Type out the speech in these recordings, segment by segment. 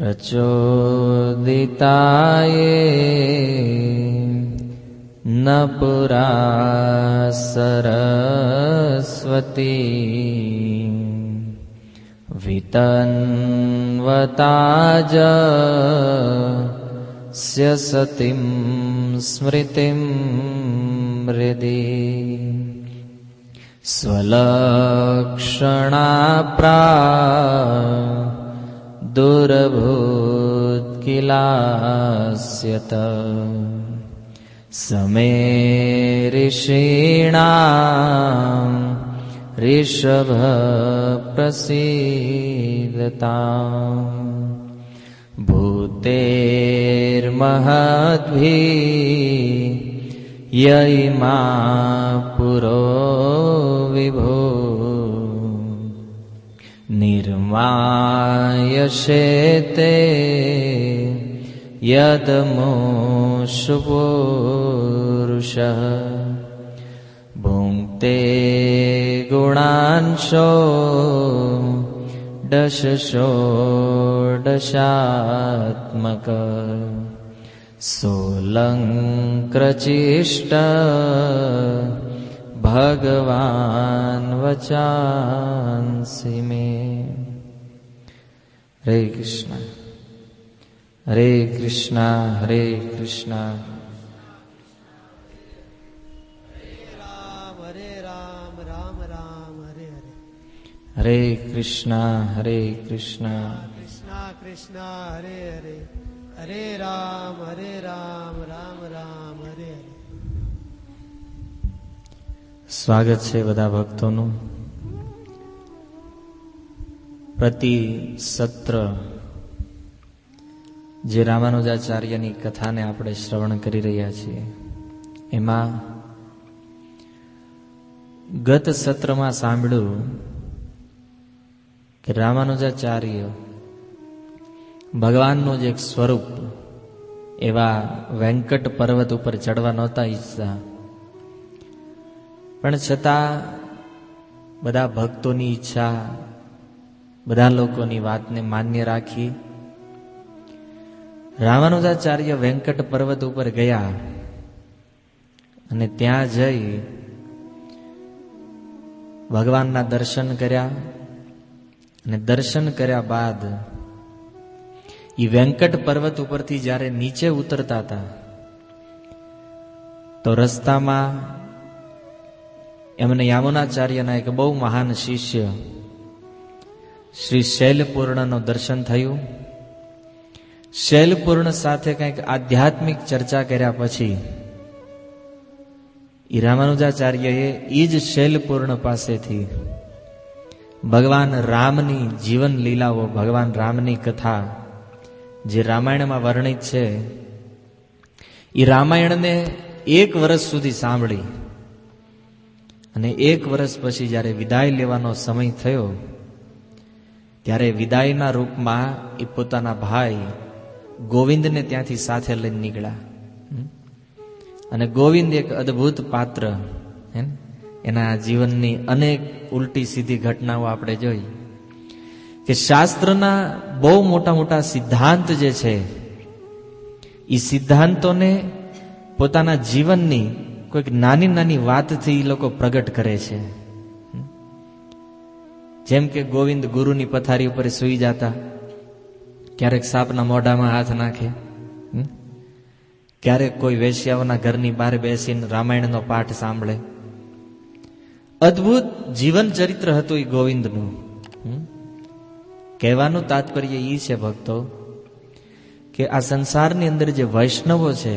प्रचोदिताये न पुरा सरस्वती वितन्वताज स्यसतिं स्मृतिं हृदि स्वलक्षणा दुर्भूत किलास्यत समे ऋषीणां ऋषभ प्रसीदताम् भूतेर्महद्भिः यैमा पुरो विभो निर्मायशेते यदमुषु पुरुषः भुङ्क्ते गुणांशो दशषोडशात्मक सोऽलङ्कृचिष्ट भगवान् वचांसि मे। हरे कृष्णा हरे कृष्णा हरे कृष्णा हरे राम राम राम हरे हरे। हरे कृष्णा कृष्णा कृष्णा हरे हरे हरे राम राम राम हरे हरे। સ્વાગત છે બધા ભક્તોનું. પ્રતિ સત્ર જે રામાનુજાચાર્યની કથાને આપણે શ્રવણ કરી રહ્યા છીએ એમાં ગત સત્રમાં સાંભળ્યું કે રામાનુજાચાર્ય ભગવાનનું જ એક સ્વરૂપ એવા વેંકટ પર્વત ઉપર ચડવા નહોતા ઈચ્છતા, પણ છતાં બધા ભક્તોની ઈચ્છા, બધા લોકોની વાતને માન્ય રાખી રામાનુજાચાર્ય વેંકટ પર્વત ઉપર ગયા અને ત્યાં જઈ ભગવાનના દર્શન કર્યા. અને દર્શન કર્યા બાદ એ વેંકટ પર્વત ઉપરથી જ્યારે નીચે ઉતરતા હતા તો રસ્તામાં એમને યામુનાચાર્યના એક બહુ મહાન શિષ્ય શ્રી શૈલપૂર્ણનું દર્શન થયું. શૈલપૂર્ણ સાથે કંઈક આધ્યાત્મિક ચર્ચા કર્યા પછી એ રામાનુજાચાર્યએ એ જ શૈલપૂર્ણ પાસેથી ભગવાન રામની જીવન લીલાઓ, ભગવાન રામની કથા જે રામાયણમાં વર્ણિત છે એ રામાયણને 1 વર્ષ સુધી સાંભળી. અને 1 વર્ષ પછી જ્યારે વિદાય લેવાનો સમય થયો ત્યારે વિદાયના રૂપમાં એ પોતાના ભાઈ ગોવિંદને ત્યાંથી સાથે લઈને નીકળ્યા. અને ગોવિંદ એક અદ્ભુત પાત્ર, એના જીવનની અનેક ઉલટી સીધી ઘટનાઓ આપણે જોઈ કે શાસ્ત્રના બહુ મોટા મોટા સિદ્ધાંત જે છે એ સિદ્ધાંતોને પોતાના જીવનની કોઈક નાની નાની વાતથી એ લોકો પ્રગટ કરે છે. જેમ કે ગોવિંદ ગુરુની પથારી ઉપર સૂઈ જતા, ક્યારેક સાપના મોઢામાં હાથ નાખે, ક્યારેક કોઈ વેશ્યાઓના ઘરની બહાર બેસીને રામાયણનો પાઠ સાંભળે. અદ્ભુત જીવન ચરિત્ર હતું એ ગોવિંદનું. કહેવાનું તાત્પર્ય એ છે ભક્તો કે આ સંસારની અંદર જે વૈષ્ણવો છે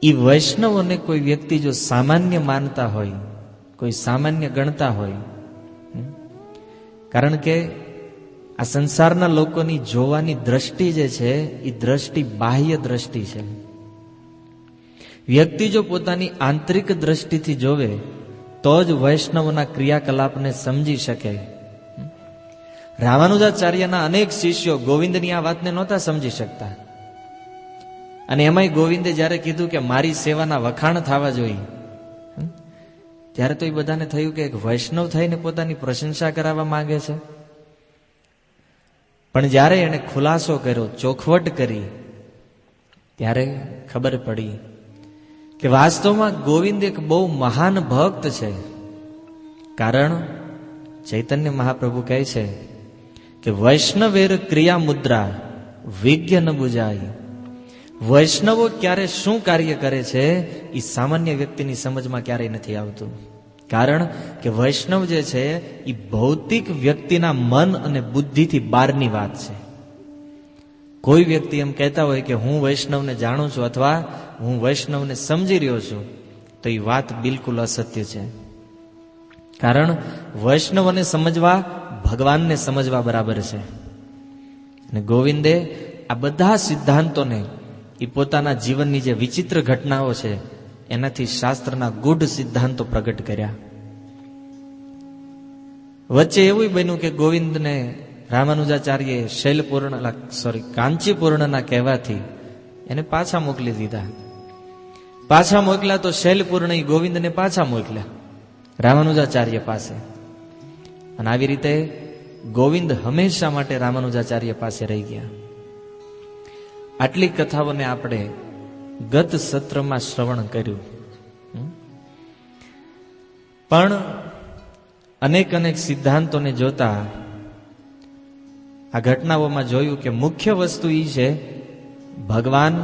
એ વૈષ્ણવોને કોઈ વ્યક્તિ જો સામાન્ય માનતા હોય, કોઈ સામાન્ય ગણતા હોય, કારણ કે આ સંસારના લોકોની જોવાની દ્રષ્ટિ જે છે એ દ્રષ્ટિ બાહ્ય દ્રષ્ટિ છે. વ્યક્તિ જો પોતાની આંતરિક દ્રષ્ટિથી જોવે તો જ વૈષ્ણવોના ક્રિયાકલાપને સમજી શકે. રામાનુજાચાર્યના અનેક શિષ્યો ગોવિંદની આ વાતને નહોતા સમજી શકતા. અને એમાંય ગોવિંદે જ્યારે કીધું કે મારી સેવાના વખાણ થવા જોઈએ, ત્યારે તો એ બધાને થયું કે એક વૈષ્ણવ થઈને પોતાની પ્રશંસા કરાવવા માંગે છે. પણ જ્યારે એણે ખુલાસો કર્યો, ચોખવટ કરી, ત્યારે ખબર પડી કે વાસ્તવમાં ગોવિંદ એક બહુ મહાન ભક્ત છે. કારણ ચૈતન્ય મહાપ્રભુ કહે છે કે વૈષ્ણવેર ક્રિયા મુદ્રા વિજ્ઞ ન બુજાય. વૈષ્ણવો ક્યારે શું કાર્ય કરે છે એ સામાન્ય વ્યક્તિની સમજમાં ક્યારેય નથી આવતું. કારણ કે વૈષ્ણવ જે છે એ ભૌતિક વ્યક્તિના મન અને બુદ્ધિથી બહારની વાત છે. કોઈ વ્યક્તિ એમ કહેતા હોય કે હું વૈષ્ણવને જાણું છું અથવા હું વૈષ્ણવને સમજી રહ્યો છું, તો એ વાત બિલકુલ અસત્ય છે. કારણ વૈષ્ણવને સમજવા ભગવાનને સમજવા બરાબર છે. અને ગોવિંદે આ બધા સિદ્ધાંતોને એ પોતાના જીવનની જે વિચિત્ર ઘટનાઓ છે એનાથી શાસ્ત્રના ગૂઢ સિદ્ધાંતો પ્રગટ કર્યા. વચ્ચે એવું બન્યું કે ગોવિંદને રામાનુજાચાર્યે કાંચીપૂર્ણના કહેવાથી એને પાછા મોકલી દીધા. પાછા મોકલ્યા તો શૈલપૂર્ણ એ ગોવિંદને પાછા મોકલ્યા રામાનુજાચાર્ય પાસે. અને આવી રીતે ગોવિંદ હંમેશા માટે રામાનુજાચાર્ય પાસે રહી ગયા. આટલી કથાઓને આપણે ગત સત્રમાં શ્રવણ કર્યું, પણ અનેક સિદ્ધાંતોને જોતા આ ઘટનાઓમાં જોયું કે મુખ્ય વસ્તુ એ છે ભગવાન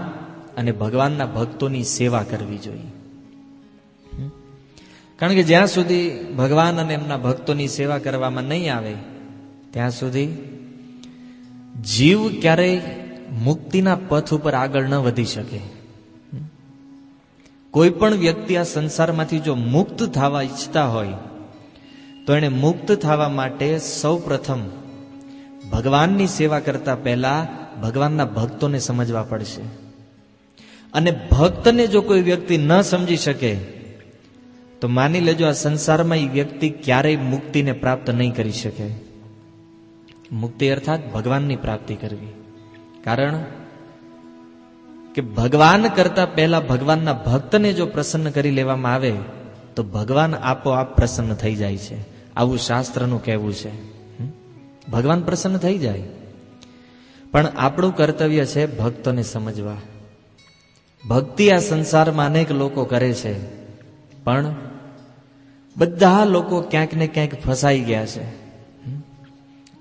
અને ભગવાનના ભક્તોની સેવા કરવી જોઈએ. કારણ કે જ્યાં સુધી ભગવાન અને એમના ભક્તોની સેવા કરવામાં નહીં આવે ત્યાં સુધી જીવ ક્યારેય મુક્તિના પથ ઉપર આગળ ન વધી શકે. કોઈ પણ વ્યક્તિ આ સંસારમાંથી જો મુક્ત થવા ઈચ્છતા હોય તો એને મુક્ત થવા માટે સૌ પ્રથમ ભગવાનની સેવા કરતા પહેલા ભગવાનના ભક્તોને સમજવા પડશે. અને ભક્તને જો કોઈ વ્યક્તિ ન સમજી શકે તો માની લેજો આ સંસારમાં એ વ્યક્તિ ક્યારેય મુક્તિને પ્રાપ્ત નહીં કરી શકે. મુક્તિ અર્થાત ભગવાનની પ્રાપ્તિ કરવી. કારણ કે ભગવાન કરતા પહેલા ભગવાનના ભક્તને જો પ્રસન્ન કરી લેવામાં આવે તો ભગવાન આપોઆપ પ્રસન્ન થઈ જાય છે. આવું શાસ્ત્રનું કહેવું છે. ભગવાન પ્રસન્ન થઈ જાય. પણ આપણું કર્તવ્ય છે ભક્તોને સમજવા. ભક્તિ આ સંસારમાં અનેક લોકો કરે છે, પણ બધા લોકો ક્યાંક ને ક્યાંક ફસાઈ ગયા છે.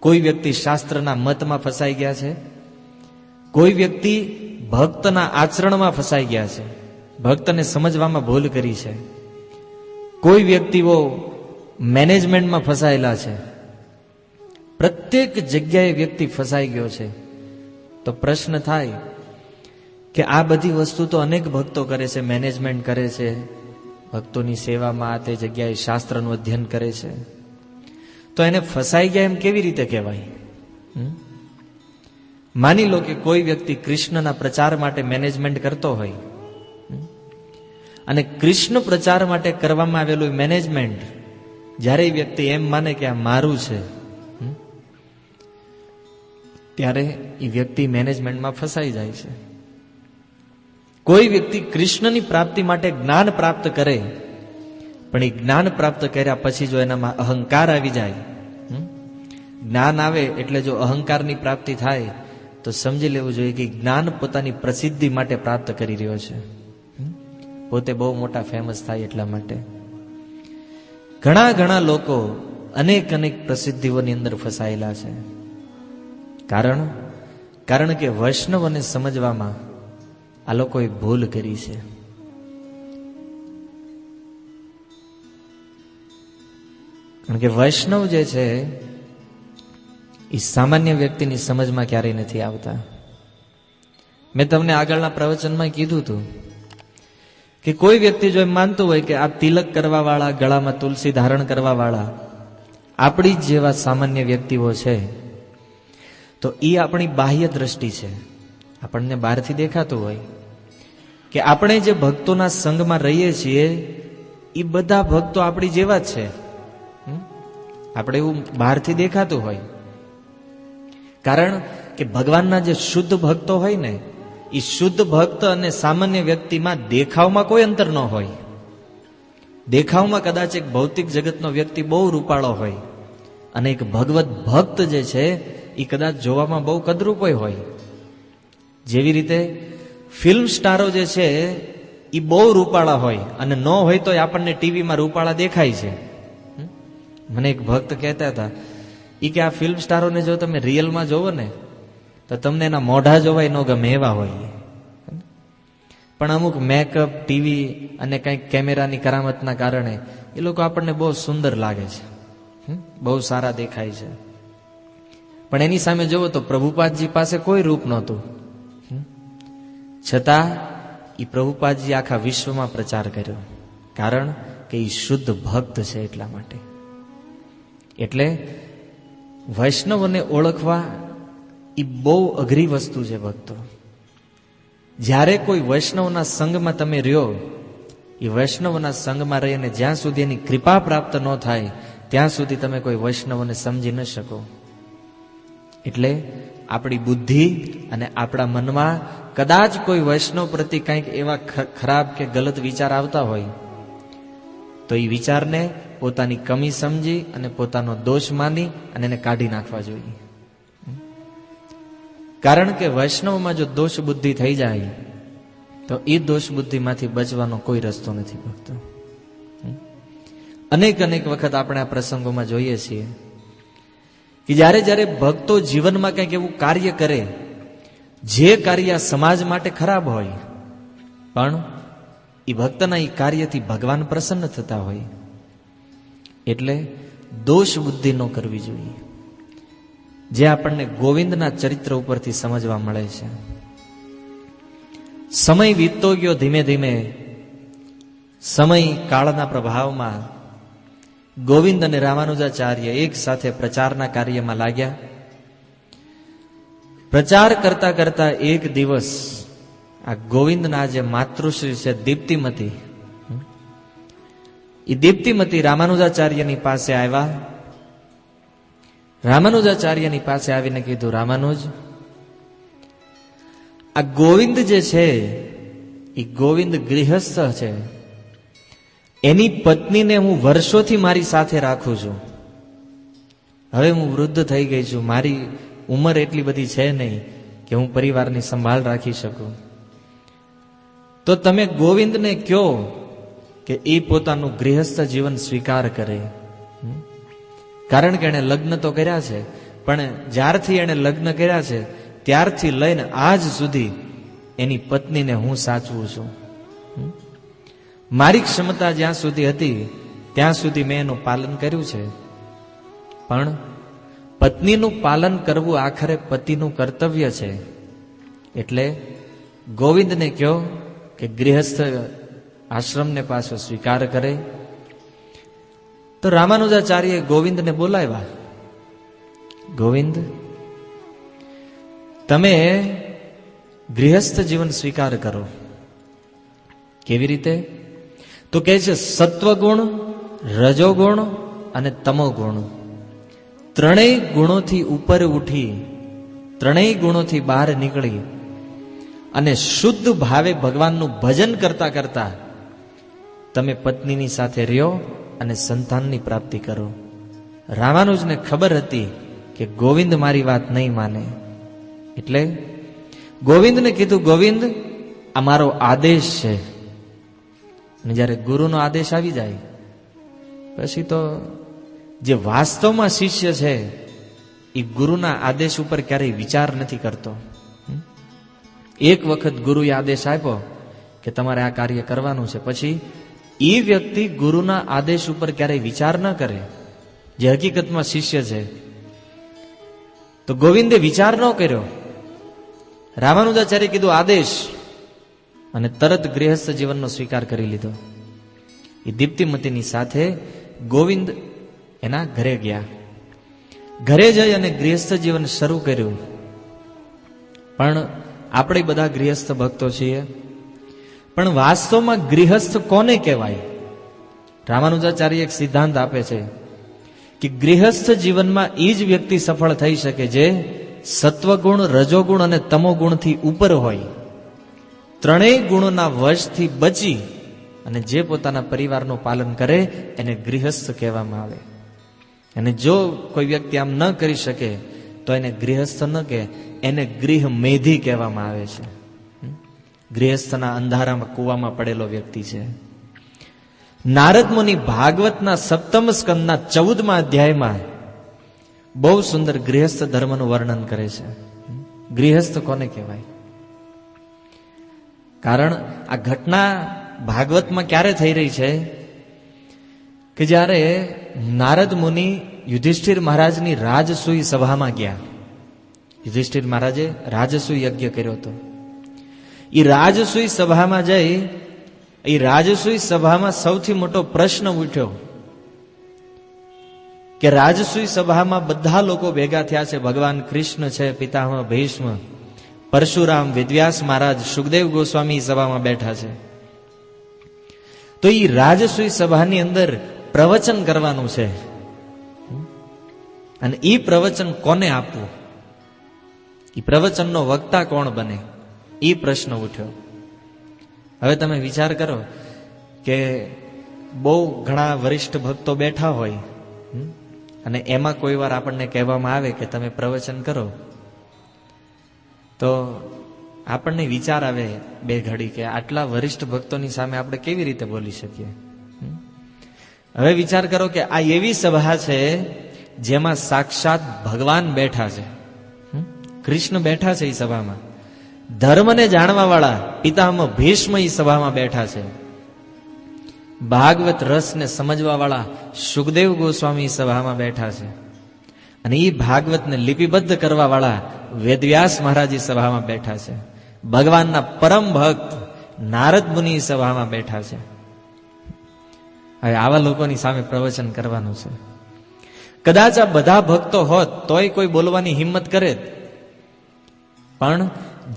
કોઈ વ્યક્તિ શાસ્ત્રના મતમાં ફસાઈ ગયા છે, કોઈ વ્યક્તિ ભક્તના આચરણમાં ફસાઈ ગયા છે, ભક્તને સમજવામાં ભૂલ કરી છે, કોઈ વ્યક્તિઓ મેનેજમેન્ટમાં ફસાયેલા છે. પ્રત્યેક જગ્યાએ વ્યક્તિ ફસાઈ ગયો છે. તો પ્રશ્ન થાય કે આ બધી વસ્તુ તો અનેક ભક્તો કરે છે, મેનેજમેન્ટ કરે છે, ભક્તોની સેવામાં આ તે જગ્યાએ શાસ્ત્રનું અધ્યયન કરે છે, તો એને ફસાઈ ગયા એમ કેવી રીતે કહેવાય? માની લો કે કોઈ વ્યક્તિ કૃષ્ણના પ્રચાર માટે મેનેજમેન્ટ કરતો હોય અને કૃષ્ણ પ્રચાર માટે કરવામાં આવેલું મેનેજમેન્ટ જ્યારે એ વ્યક્તિ એમ માને કે આ મારું છે, ત્યારે એ વ્યક્તિ મેનેજમેન્ટમાં ફસાઈ જાય છે. કોઈ વ્યક્તિ કૃષ્ણની પ્રાપ્તિ માટે જ્ઞાન પ્રાપ્ત કરે, પણ એ જ્ઞાન પ્રાપ્ત કર્યા પછી જો એનામાં અહંકાર આવી જાય, જ્ઞાન આવે એટલે જો અહંકારની પ્રાપ્તિ થાય તો સમજી લેવું જોઈએ કે જ્ઞાન પોતાની પ્રસિદ્ધિ માટે પ્રાપ્ત કરી રહ્યો છે, પોતે બહુ મોટા ફેમસ થાય એટલા માટે. ઘણા લોકો અનેક પ્રસિદ્ધિઓની અંદર ફસાયેલા છે. કારણ કે વૈષ્ણવને સમજવામાં આ લોકોએ ભૂલ કરી છે. કારણ કે વૈષ્ણવ જે છે એ સામાન્ય વ્યક્તિની સમજમાં ક્યારેય નથી આવતા. મેં તમને આગળના પ્રવચનમાં કીધું હતું કે કોઈ વ્યક્તિ જો એમ માનતું હોય કે આ તિલક કરવા વાળા, ગળામાં તુલસી ધારણ કરવા વાળા આપણી જ જેવા સામાન્ય વ્યક્તિઓ છે, તો એ આપણી બાહ્ય દ્રષ્ટિ છે, આપણને બહારથી દેખાતું હોય કે આપણે જે ભક્તોના સંગમાં રહીએ છીએ એ બધા ભક્તો આપણી જેવા જ છે, આપણે એવું બહારથી દેખાતું હોય. કારણ કે ભગવાનના જે શુદ્ધ ભક્તો હોય ને, એ શુદ્ધ ભક્ત અને સામાન્ય વ્યક્તિમાં દેખાવમાં કોઈ અંતર ન હોય. દેખાવમાં કદાચ એક ભૌતિક જગતનો વ્યક્તિ બહુ રૂપાળો હોય અને એક ભગવત ભક્ત જે છે એ કદાચ જોવામાં બહુ કદરૂપય હોય. જેવી રીતે ફિલ્મ સ્ટારો જે છે એ બહુ રૂપાળા હોય અને ન હોય તો આપણને ટીવીમાં રૂપાળા દેખાય છે. મને એક ભક્ત કહેતા હતા એ કે આ ફિલ્મ સ્ટારોને જો તમે રિયલમાં જોવો ને તો તમને એના મોઢા જોવાય ન ગમે એવા હોય. પણ અમુક મેકઅપ, ટીવી અને કંઈક કેમેરાની કરામતના કારણે એ લોકો આપણને બહુ સુંદર લાગે છે, બહુ સારા દેખાય છે. પણ એની સામે જોવો તો પ્રભુપાદજી પાસે કોઈ રૂપ નહોતું, છતાં એ પ્રભુપાદજી આખા વિશ્વમાં પ્રચાર કર્યો, કારણ કે એ શુદ્ધ ભક્ત છે એટલા માટે. એટલે વૈષ્ણવને ઓળખવા એ બહુ અઘરી વસ્તુ છે ભક્તો. જ્યારે કોઈ વૈષ્ણવના સંગમાં તમે રહ્યો, એ વૈષ્ણવના સંગમાં રહીને જ્યાં સુધી એની કૃપા પ્રાપ્ત ન થાય ત્યાં સુધી તમે કોઈ વૈષ્ણવને સમજી ન શકો. એટલે આપણી બુદ્ધિ અને આપણા મનમાં કદાચ કોઈ વૈષ્ણવ પ્રત્યે કંઈક એવા ખરાબ કે ગલત વિચાર આવતા હોય તો એ વિચારને પોતાની કમી સમજી અને પોતાનો દોષ માની અને એને કાઢી નાખવા જોઈએ. કારણ કે વૈષ્ણવમાં જો દોષ બુદ્ધિ થઈ જાય તો એ દોષ બુદ્ધિમાંથી બચવાનો કોઈ રસ્તો નથી ભક્તો. અનેક વખત આપણે આ પ્રસંગોમાં જોઈએ છીએ કે જ્યારે ભક્તો જીવનમાં કંઈક એવું કાર્ય કરે જે કાર્ય સમાજ માટે ખરાબ હોય, પણ એ ભક્તના એ કાર્યથી ભગવાન પ્રસન્ન થતા હોય, એટલે દોષ બુદ્ધિ ન કરવી જોઈએ, જે આપણને ગોવિંદના ચરિત્ર ઉપરથી સમજવા મળે છે. સમય વીતતો ગયો, ધીમે ધીમે સમય કાળના પ્રભાવમાં ગોવિંદ અને રામાનુજાચાર્ય એક સાથે પ્રચારના કાર્યમાં લાગ્યા. પ્રચાર કરતા કરતા એક દિવસ આ ગોવિંદના જે માતૃશ્રી છે દીપ્તિમતી, એ દીપ્તિમતી રામાનુજાચાર્યની પાસે આવ્યા. રામાનુજાચાર્યની પાસે આવીને કીધું, રામાનુજ, આ ગોવિંદ જે છે એ ગોવિંદ ગૃહસ્થ છે, એની પત્નીને હું વર્ષોથી મારી સાથે રાખું છું. હવે હું વૃદ્ધ થઈ ગઈ છું, મારી ઉંમર એટલી બધી છે નહીં કે હું પરિવારની સંભાળ રાખી શકું. તો તમે ગોવિંદને કહો કે એ પોતાનું ગૃહસ્થ જીવન સ્વીકાર કરે. કારણ કે એણે લગ્ન તો કર્યા છે, પણ જ્યારથી એણે લગ્ન કર્યા છે ત્યારથી લઈને આજ સુધી એની પત્નીને હું સાચવું છું. મારી ક્ષમતા જ્યાં સુધી હતી ત્યાં સુધી મેં એનું પાલન કર્યું છે, પણ પત્નીનું પાલન કરવું આખરે પતિનું કર્તવ્ય છે. એટલે ગોવિંદને કહો કે ગૃહસ્થ આશ્રમને પાછો સ્વીકાર કરે. તો રામાનુજાચાર્યએ ગોવિંદને બોલાવ્યા. ગોવિંદ, તમે ગૃહસ્થ જીવન સ્વીકાર કરો. કેવી રીતે? તો કહે છે સત્વગુણ, રજોગુણ અને તમોગુણ, ત્રણેય ગુણોથી ઉપર ઉઠી, ત્રણેય ગુણોથી બહાર નીકળી અને શુદ્ધ ભાવે ભગવાનનું ભજન કરતા કરતા તમે પત્નીની સાથે રહ્યો અને સંતાનની પ્રાપ્તિ કરો. રામાનુજને ખબર હતી કે ગોવિંદ મારી વાત નહીં માને, એટલે ગોવિંદને કીધું, ગોવિંદ, આ મારો આદેશ છે. અને જ્યારે ગુરુનો આદેશ આવી જાય પછી તો જે વાસ્તવમાં શિષ્ય છે એ ગુરુના આદેશ ઉપર ક્યારેય વિચાર નથી કરતો. એક વખત ગુરુએ આદેશ આપ્યો કે તમારે આ કાર્ય કરવાનું છે, પછી એ વ્યક્તિ ગુરુના આદેશ ઉપર ક્યારેય વિચાર ન કરે, જે હકીકતમાં શિષ્ય છે. તો ગોવિંદે વિચાર ન કર્યો. રામાનુજાચાર્ય કીધું આદેશ, અને તરત ગૃહસ્થ જીવનનો સ્વીકાર કરી લીધો. એ દીપ્તિમતીની સાથે ગોવિંદ એના ઘરે ગયા. ઘરે જઈ અને ગૃહસ્થ જીવન શરૂ કર્યું. પણ આપણે બધા ગૃહસ્થ ભક્તો છીએ, પણ વાસ્તવમાં ગૃહસ્થ કોને કહેવાય? રામાનુજાચાર્ય એક સિદ્ધાંત આપે છે કે ગૃહસ્થ જીવનમાં એ જ વ્યક્તિ સફળ થઈ શકે જે સત્વગુણ, રજોગુણ અને તમોગુણથી ઉપર હોય, ત્રણેય ગુણોના વશથી બચી અને જે પોતાના પરિવારનું પાલન કરે એને ગૃહસ્થ કહેવામાં આવે. અને જો કોઈ વ્યક્તિ આમ ન કરી શકે તો એને ગૃહસ્થ ન કે, એને ગૃહ મેધી કહેવામાં આવે છે. ગૃહસ્થના અંધારામાં કૂવામાં પડેલો વ્યક્તિ છે. નારદ મુનિ ભાગવતના 7મ સ્કંદના 14મા અધ્યાયમાં બહુ સુંદર ગૃહસ્થ ધર્મનું વર્ણન કરે છે. ગૃહસ્થ કોને કહેવાય? કારણ આ ઘટના ભાગવતમાં ક્યારે થઈ રહી છે કે જ્યારે નારદ મુનિ યુધિષ્ઠિર મહારાજની રાજસૂય સભામાં ગયા. યુધિષ્ઠિર મહારાજે રાજસૂય યજ્ઞ કર્યો હતો. એ રાજસૂય સભામાં જઈ એ રાજસૂય સભામાં સૌથી મોટો પ્રશ્ન ઉઠ્યો કે રાજસૂય સભામાં બધા લોકો ભેગા થયા છે. ભગવાન કૃષ્ણ છે, પિતામહ ભીષ્મ, પરશુરામ, વેદવ્યાસ મહારાજ, સુખદેવ ગોસ્વામી સભામાં બેઠા છે. તો એ રાજસૂય સભાની અંદર પ્રવચન કરવાનું છે અને એ પ્રવચન કોને આપવું, એ પ્રવચનનો વક્તા કોણ બને, એ પ્રશ્ન ઉઠ્યો. હવે તમે વિચાર કરો કે બહુ ઘણા વરિષ્ઠ ભક્તો બેઠા હોય અને એમાં કોઈ વાર આપણને કહેવામાં આવે કે તમે પ્રવચન કરો, તો આપણને વિચાર આવે બે ઘડી કે આટલા વરિષ્ઠ ભક્તોની સામે આપણે કેવી રીતે બોલી શકીએ. હવે વિચાર કરો કે આ એવી સભા છે જેમાં સાક્ષાત ભગવાન બેઠા છે, કૃષ્ણ બેઠા છે. એ સભામાં ધર્મને જાણવા વાળા પિતામહ ભીષ્મ એ સભામાં બેઠા છે. ભાગવત રસને સમજવા વાળા સુખદેવ ગોસ્વામી સભામાં બેઠા છે. અને એ ભાગવતને લિપિબદ્ધ કરવા વાળા વેદવ્યાસ મહારાજ સભામાં બેઠા છે. ભગવાનના પરમ ભક્ત નારદ મુનિ સભામાં બેઠા છે. હવે આવા લોકોની સામે પ્રવચન કરવાનું છે. કદાચ આ બધા ભક્તો હોત તોય કોઈ બોલવાની હિંમત કરે, પણ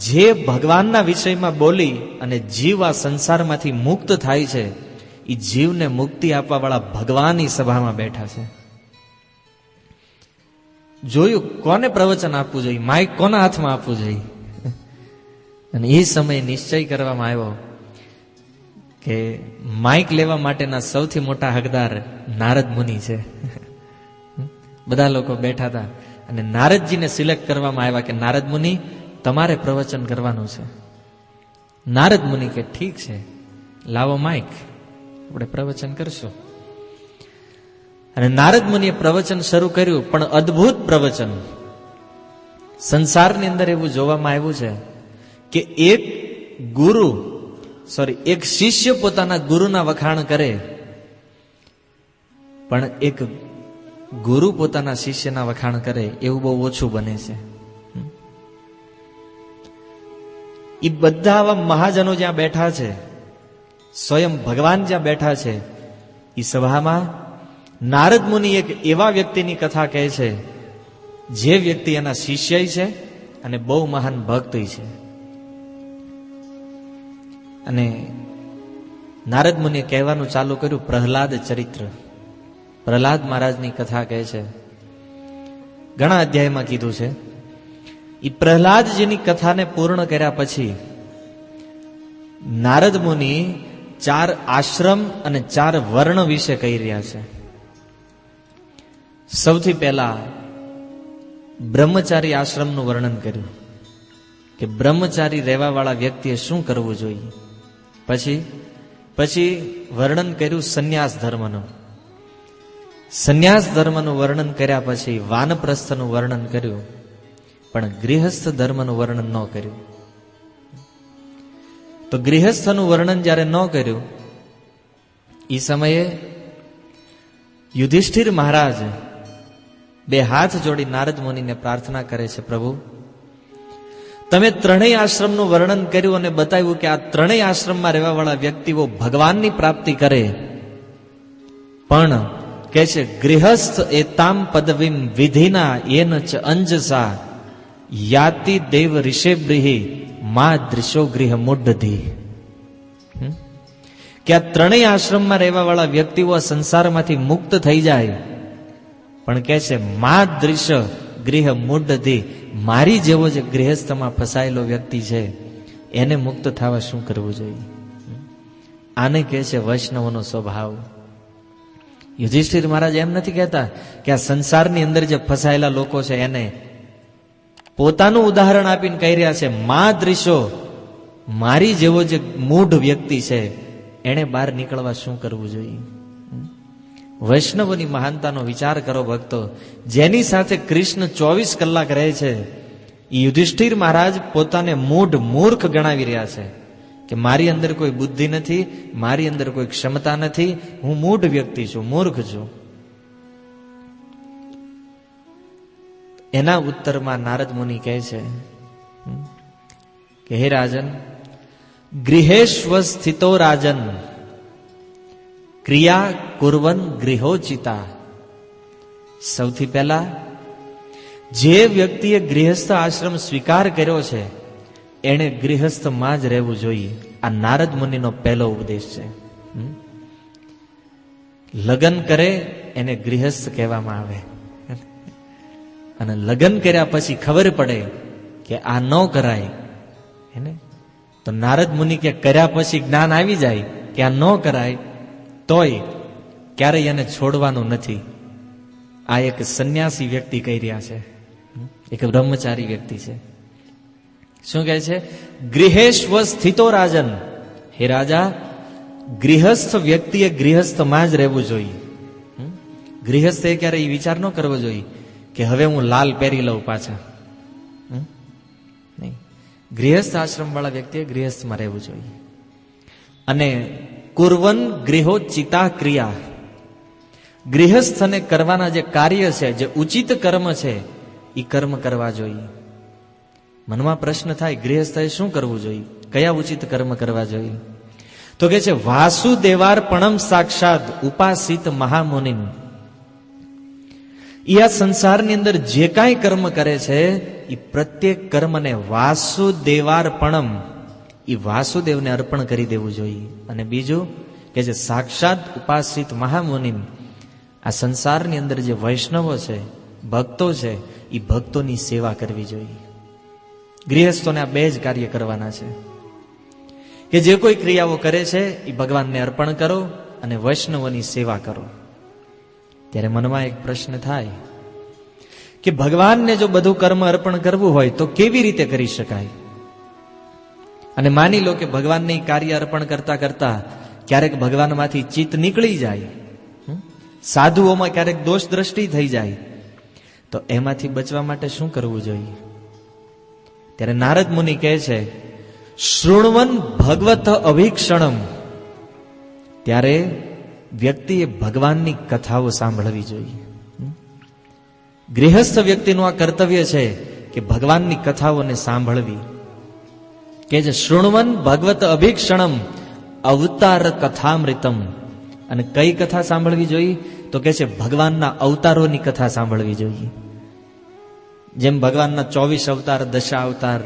જે ભગવાનના વિષયમાં બોલી અને જીવ આ સંસારમાંથી મુક્ત થાય છે, એ જીવને મુક્તિ આપવા વાળા ભગવાન એ સભામાં બેઠા છે. જોયું કોને પ્રવચન આપવું જોઈએ, માઇક કોના હાથમાં આપવું જોઈએ. અને એ સમયે નિશ્ચય કરવામાં આવ્યો કે માઇક લેવા માટેના સૌથી મોટા હકદાર નારદ મુનિ છે. બધા લોકો બેઠા હતા અને નારદજીને સિલેક્ટ કરવામાં આવ્યા કે નારદ મુનિ તમારે પ્રવચન કરવાનું છે. નારદ મુનિ કે ઠીક છે, લાવો માઇક, આપણે પ્રવચન કરશું. અને નારદ મુનિએ પ્રવચન શરૂ કર્યું, પણ અદ્ભુત પ્રવચન. સંસારની અંદર એવું જોવામાં આવ્યું છે કે એક શિષ્ય પોતાના ગુરુના વખાણ કરે, પણ એક ગુરુ પોતાના શિષ્યના વખાણ કરે એવું બહુ ઓછું બને છે. એ બધા આવા મહાજનો જ્યાં બેઠા છે, સ્વયં ભગવાન જ્યાં બેઠા છે, એ સભામાં નારદ મુનિ એક એવા વ્યક્તિની કથા કહે છે જે વ્યક્તિ એના શિષ્ય છે અને બહુ મહાન ભક્ત છે. અને નારદ મુનિએ કહેવાનું ચાલુ કર્યું પ્રહલાદ ચરિત્ર. પ્રહલાદ મહારાજની કથા કહે છે, ઘણા અધ્યાયમાં કીધું છે. એ પ્રહલાદજીની કથાને પૂર્ણ કર્યા પછી નારદ મુનિ 4 આશ્રમ અને 4 વર્ણ વિશે કહી રહ્યા છે. સૌથી પહેલા બ્રહ્મચારી આશ્રમનું વર્ણન કર્યું કે બ્રહ્મચારી રહેવા વાળા વ્યક્તિએ શું કરવું જોઈએ. પછી વર્ણન કર્યું સંન્યાસ ધર્મનું. સંન્યાસ ધર્મનું વર્ણન કર્યા પછી વાનપ્રસ્થનું વર્ણન કર્યું, પણ ગૃહસ્થ ધર્મનું વર્ણન ન કર્યું. તો ગૃહસ્થનું વર્ણન જ્યારે ન કર્યું, એ સમયે યુધિષ્ઠિર મહારાજ 2 હાથ જોડી નારદ મુનિને પ્રાર્થના કરે છે, પ્રભુ તમે 3 આશ્રમનું વર્ણન કર્યું અને બતાવ્યું કે આ 3 આશ્રમમાં રહેવા વાળા વ્યક્તિઓ ભગવાનની પ્રાપ્તિ કરે, પણ કે છે ગૃહસ્થ એતામ પદવીમ વિધિના એન ચ અંજસા યાતિ દેવ ઋષેબ્રિહી મા દૃશો ગૃહ મુડ્ઢી. કે આ 3 આશ્રમમાં રહેવા વાળા વ્યક્તિઓ સંસારમાંથી મુક્ત થઈ જાય, પણ કે છે મા દૃશ્ય ગૃહ મુડ્ઢી, મારી જેવો જે ગૃહસ્થમાં ફસાયેલો વ્યક્તિ છે એને મુક્ત થવા શું કરવું જોઈએ. આને કહે છે વૈષ્ણવનો સ્વભાવ. યુધિષ્ઠિર મહારાજ એમ નથી કહેતા કે આ સંસારની અંદર જે ફસાયેલા લોકો છે એને પોતાનું ઉદાહરણ આપીને કહી રહ્યા છે, મા દ્રિશો, મારી જેવો જે મૂઢ વ્યક્તિ છે એને બહાર નીકળવા શું કરવું જોઈએ? વૈષ્ણવોની મહાનતાનો વિચાર કરો ભક્તો. જેની સાથે કૃષ્ણ 24 કલાક રહે છે, એ યુધિષ્ઠિર મહારાજ પોતાને મૂઢ મૂર્ખ ગણાવી રહ્યા છે કે મારી અંદર કોઈ બુદ્ધિ નથી, મારી અંદર કોઈ ક્ષમતા નથી, હું મૂઢ વ્યક્તિ છું, મૂર્ખ છું. એના ઉત્તરમાં નારદ મુનિ કહે છે કે હે રાજન, ગૃહેશ્વ સ્થિતો રાજન ક્રિયા કુર્વન ગૃહોચિતા. સૌથી પહેલા જે વ્યક્તિએ ગૃહસ્થ આશ્રમ સ્વીકાર કર્યો છે એને ગૃહસ્થમાં જ રહેવું જોઈએ. આ નારદ મુનિનો પહેલો ઉપદેશ છે. લગ્ન કરે એને ગૃહસ્થ કહેવામાં આવે, અને લગ્ન કર્યા પછી ખબર પડે કે આ ન કરાય એને, તો નારદ મુનિ કે કર્યા પછી જ્ઞાન આવી જાય કે આ ન કરાય, તોય ક્યારેય એને છોડવાનું નથી. આ એક સંન્યાસી વ્યક્તિ કહી રહ્યા છે, એક બ્રહ્મચારી વ્યક્તિ છે. શું કહે છે? ગૃહેશ્વ સ્થિતો રાજન. હે રાજા, ગૃહસ્થ વ્યક્તિએ ગૃહસ્થમાં જ રહેવું જોઈએ. ગૃહસ્થે ક્યારેય વિચાર ન કરવો જોઈએ કે હવે હું લાલ પહેરી લઉં પાછા. નહીં, ગૃહસ્થ આશ્રમ વાળા વ્યક્તિએ ગૃહસ્થમાં રહેવું જોઈએ. અને કુર્વન ગૃહોચિતા ક્રિયા, ગૃહસ્થને કરવાના જે કાર્ય છે, જે ઉચિત કર્મ છે, એ કર્મ કરવા જોઈએ. મનમાં પ્રશ્ન થાય, ગૃહસ્થએ શું કરવું જોઈએ? કયા ઉચિત કર્મ કરવા જોઈએ? તો કે છે વાસુદેવાર્પણમ સાક્ષાત ઉપાસિત મહામુનિન. એ આ સંસારની અંદર જે કાંઈ કર્મ કરે છે એ પ્રત્યેક કર્મને વાસુદેવાર્પણમ, એ વાસુદેવને અર્પણ કરી દેવું જોઈએ. અને બીજું કે જે સાક્ષાત ઉપાસિત મહામુનિમ, આ સંસારની અંદર જે વૈષ્ણવો છે, ભક્તો છે, એ ભક્તોની સેવા કરવી જોઈએ. ગૃહસ્થોને આ બે જ કાર્ય કરવાના છે કે જે કોઈ ક્રિયાઓ કરે છે એ ભગવાનને અર્પણ કરો અને વૈષ્ણવોની સેવા કરો. ત્યારે મનમાં એક પ્રશ્ન થાય કે ભગવાનને જો બધું કર્મ અર્પણ કરવું હોય તો કેવી રીતે કરી શકાય? અને માની લો કે ભગવાનને કાર્ય અર્પણ કરતા કરતા ક્યારેક ભગવાનમાંથી ચિત્ત નીકળી જાય, સાધુઓમાં ક્યારેક દોષ દ્રષ્ટિ થઈ જાય, તો એમાંથી બચવા માટે શું કરવું જોઈએ? ત્યારે નારદ મુનિ કહે છે, શૃણવન ભગવત અભિક્ષણમ. ત્યારે વ્યક્તિએ ભગવાનની કથાઓ સાંભળવી જોઈએ. ગૃહસ્થ વ્યક્તિનું આ કર્તવ્ય છે કે ભગવાનની કથાઓને સાંભળવી. કે જે શૃણવન ભગવત અભિક્ષણમ અવતાર કથામૃતમ. અને કઈ કથા સાંભળવી જોઈએ? તો કે છે ભગવાનના અવતારોની કથા સાંભળવી જોઈએ. જેમ ભગવાનના 24 અવતાર, દશા અવતાર,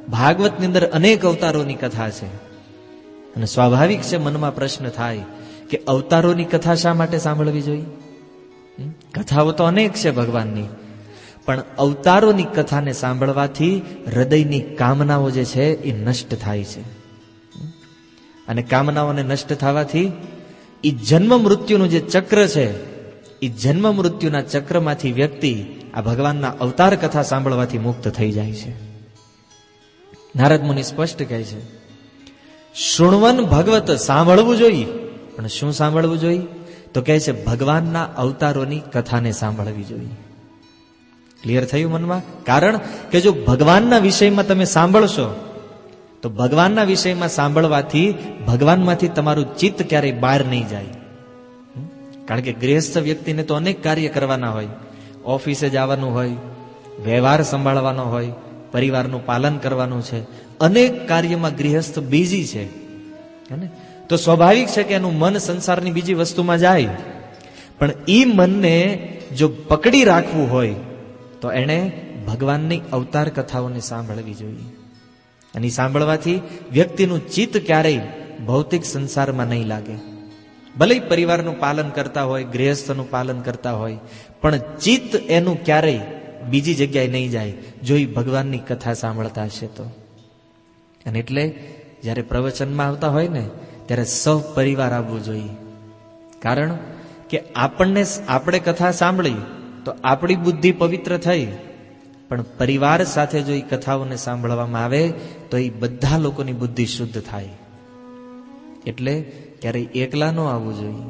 ભાગવતની અંદર અનેક અવતારોની કથા છે. અને સ્વાભાવિક છે મનમાં પ્રશ્ન થાય કે અવતારોની કથા શા માટે સાંભળવી જોઈએ? કથાઓ તો અનેક છે ભગવાનની, પણ અવતારોની કથાને સાંભળવાથી હૃદયની કામનાઓ જે છે એ નષ્ટ થાય છે. અને કામનાઓને નષ્ટ થવાથી એ જન્મ મૃત્યુનું જે ચક્ર છે, એ જન્મ મૃત્યુના ચક્રમાંથી વ્યક્તિ આ ભગવાનના અવતાર કથા સાંભળવાથી મુક્ત થઈ જાય છે. નારદ મુનિ સ્પષ્ટ કહે છે, શૃણવન ભગવત, સાંભળવું જોઈએ. પણ શું સાંભળવું જોઈએ? તો કહે છે ભગવાનના અવતારોની કથાને સાંભળવી જોઈએ. ક્લિયર થયું મનમાં? કારણ કે જો ભગવાનના વિષયમાં તમે સાંભળશો તો ભગવાનના વિષયમાં સાંભળવાથી ભગવાનમાંથી તમારું ચિત્ત ક્યારેય બહાર નહીં જાય. કારણ કે ગૃહસ્થ વ્યક્તિને તો અનેક કાર્ય કરવાના હોય, ઓફિસે જવાનું હોય, વ્યવહાર સંભાળવાનો હોય, પરિવારનું પાલન કરવાનું છે, અનેક કાર્યમાં ગૃહસ્થ બિઝી છે. તો સ્વાભાવિક છે કે એનું મન સંસારની બીજી વસ્તુમાં જાય. પણ એ મનને જો પકડી રાખવું હોય તો એણે ભગવાનની અવતાર કથાઓને સાંભળવી જોઈએ. અને સાંભળવાથી વ્યક્તિનું ચિત્ત ક્યારેય ભૌતિક સંસારમાં નહીં લાગે. ભલે પરિવારનું પાલન કરતા હોય, ગૃહસ્થનું પાલન કરતા હોય, પણ ચિત્ત એનું ક્યારેય બીજી જગ્યાએ નહીં જાય જો એ ભગવાનની કથા સાંભળતા હશે તો. અને એટલે જ્યારે પ્રવચનમાં આવતા હોય ને ત્યારે સૌ પરિવાર આવવું જોઈએ. કારણ કે આપણે કથા સાંભળી તો આપણી બુદ્ધિ પવિત્ર થઈ, પણ પરિવાર સાથે જો એ કથાઓને સાંભળવામાં આવે તો એ બધા લોકોની બુદ્ધિ શુદ્ધ થાય. એટલે ક્યારેય એકલા ન આવવું જોઈએ.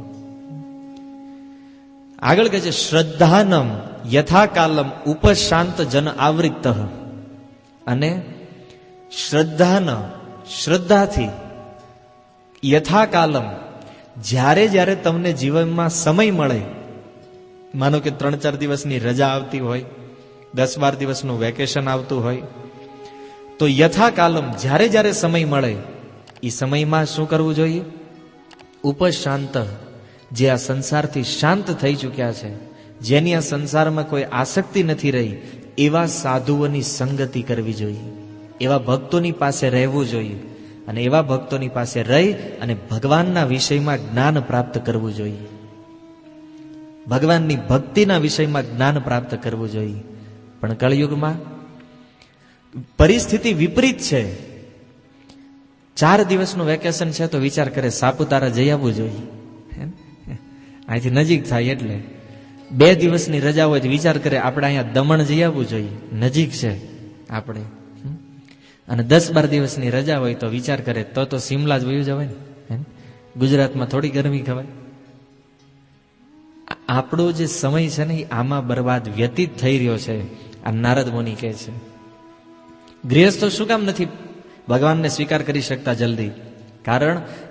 આગળ કહે છે શ્રદ્ધાનમ યથાકાલમ ઉપશાંત જન આવૃત્ત. અને શ્રદ્ધાથી યથાકાલમ જ્યારે જ્યારે તમને જીવનમાં સમય મળે, માનો કે 3-4 દિવસની રજા આવતી હોય, 10-12 દિવસનું વેકેશન આવતું હોય, તો યથાકાલમ જ્યારે જ્યારે સમય મળે એ સમયમાં શું કરવું જોઈએ? ઉપશાંત, જે આ સંસારથી શાંત થઈ ચૂક્યા છે, જેની આ સંસારમાં કોઈ આસક્તિ નથી રહી, એવા સાધુઓની સંગતિ કરવી જોઈએ, એવા ભક્તોની પાસે રહેવું જોઈએ. અને એવા ભક્તોની પાસે રહી અને ભગવાનના વિષયમાં જ્ઞાન પ્રાપ્ત કરવું જોઈએ. ભગવાનની ભક્તિના વિષયમાં જ્ઞાન પ્રાપ્ત કરવું જોઈએ. પણ કળિયુગમાં પરિસ્થિતિ વિપરીત છે. 4 દિવસનું વેકેશન છે તો વિચાર કરે સાપુતારા જઈ આવવું જોઈએ, અહીંથી નજીક થાય. એટલે 2 દિવસની રજા હોય તો વિચાર કરે આપણે અહીંયા દમણ જઈ આવવું જોઈએ, નજીક છે આપણે. અને 10-12 દિવસની રજા હોય તો વિચાર કરે તો સિમલા જ વયું જવાય ને, ગુજરાતમાં થોડી ગરમી ખવાય. આપણો જે સમય છે ને એ આમાં બરબાદ વ્યતીત થઈ રહ્યો છે. આ નારદ મુનિ કહે છે ગૃહસ્થો શું કામ નથી ભગવાનને સ્વીકાર કરી શકતા જલ્દી?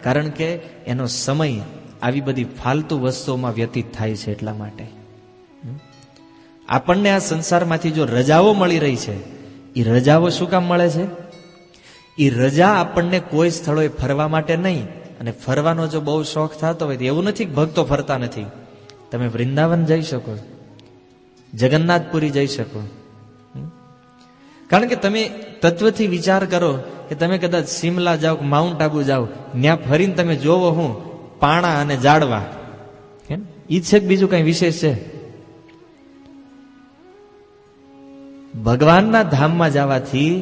કારણ કે એનો સમય આવી બધી ફાલતુ વસ્તુઓમાં વ્યતીત થાય છે. એટલા માટે આપણને આ સંસારમાંથી જો રજાઓ મળી રહી છે, એ રજાઓ શું કામ મળે છે? એ રજા આપણને કોઈ સ્થળોએ ફરવા માટે નહીં. અને ફરવાનો જો બહુ શોખ થતો હોય તો એવું નથી કે ભક્તો ફરતા નથી. તમે વૃંદાવન જઈ શકો, જગન્નાથપુરી જઈ શકો. કારણ કે તમે તત્વથી વિચાર કરો કે તમે કદાચ સિમલા જાઓ, માઉન્ટ આબુ જાઓ, ત્યાં ફરીને તમે જોવો હું પાણા અને ઝાડવા, ઈ છે કે બીજું કઈ વિશેષ છે? ભગવાનના ધામમાં જવાથી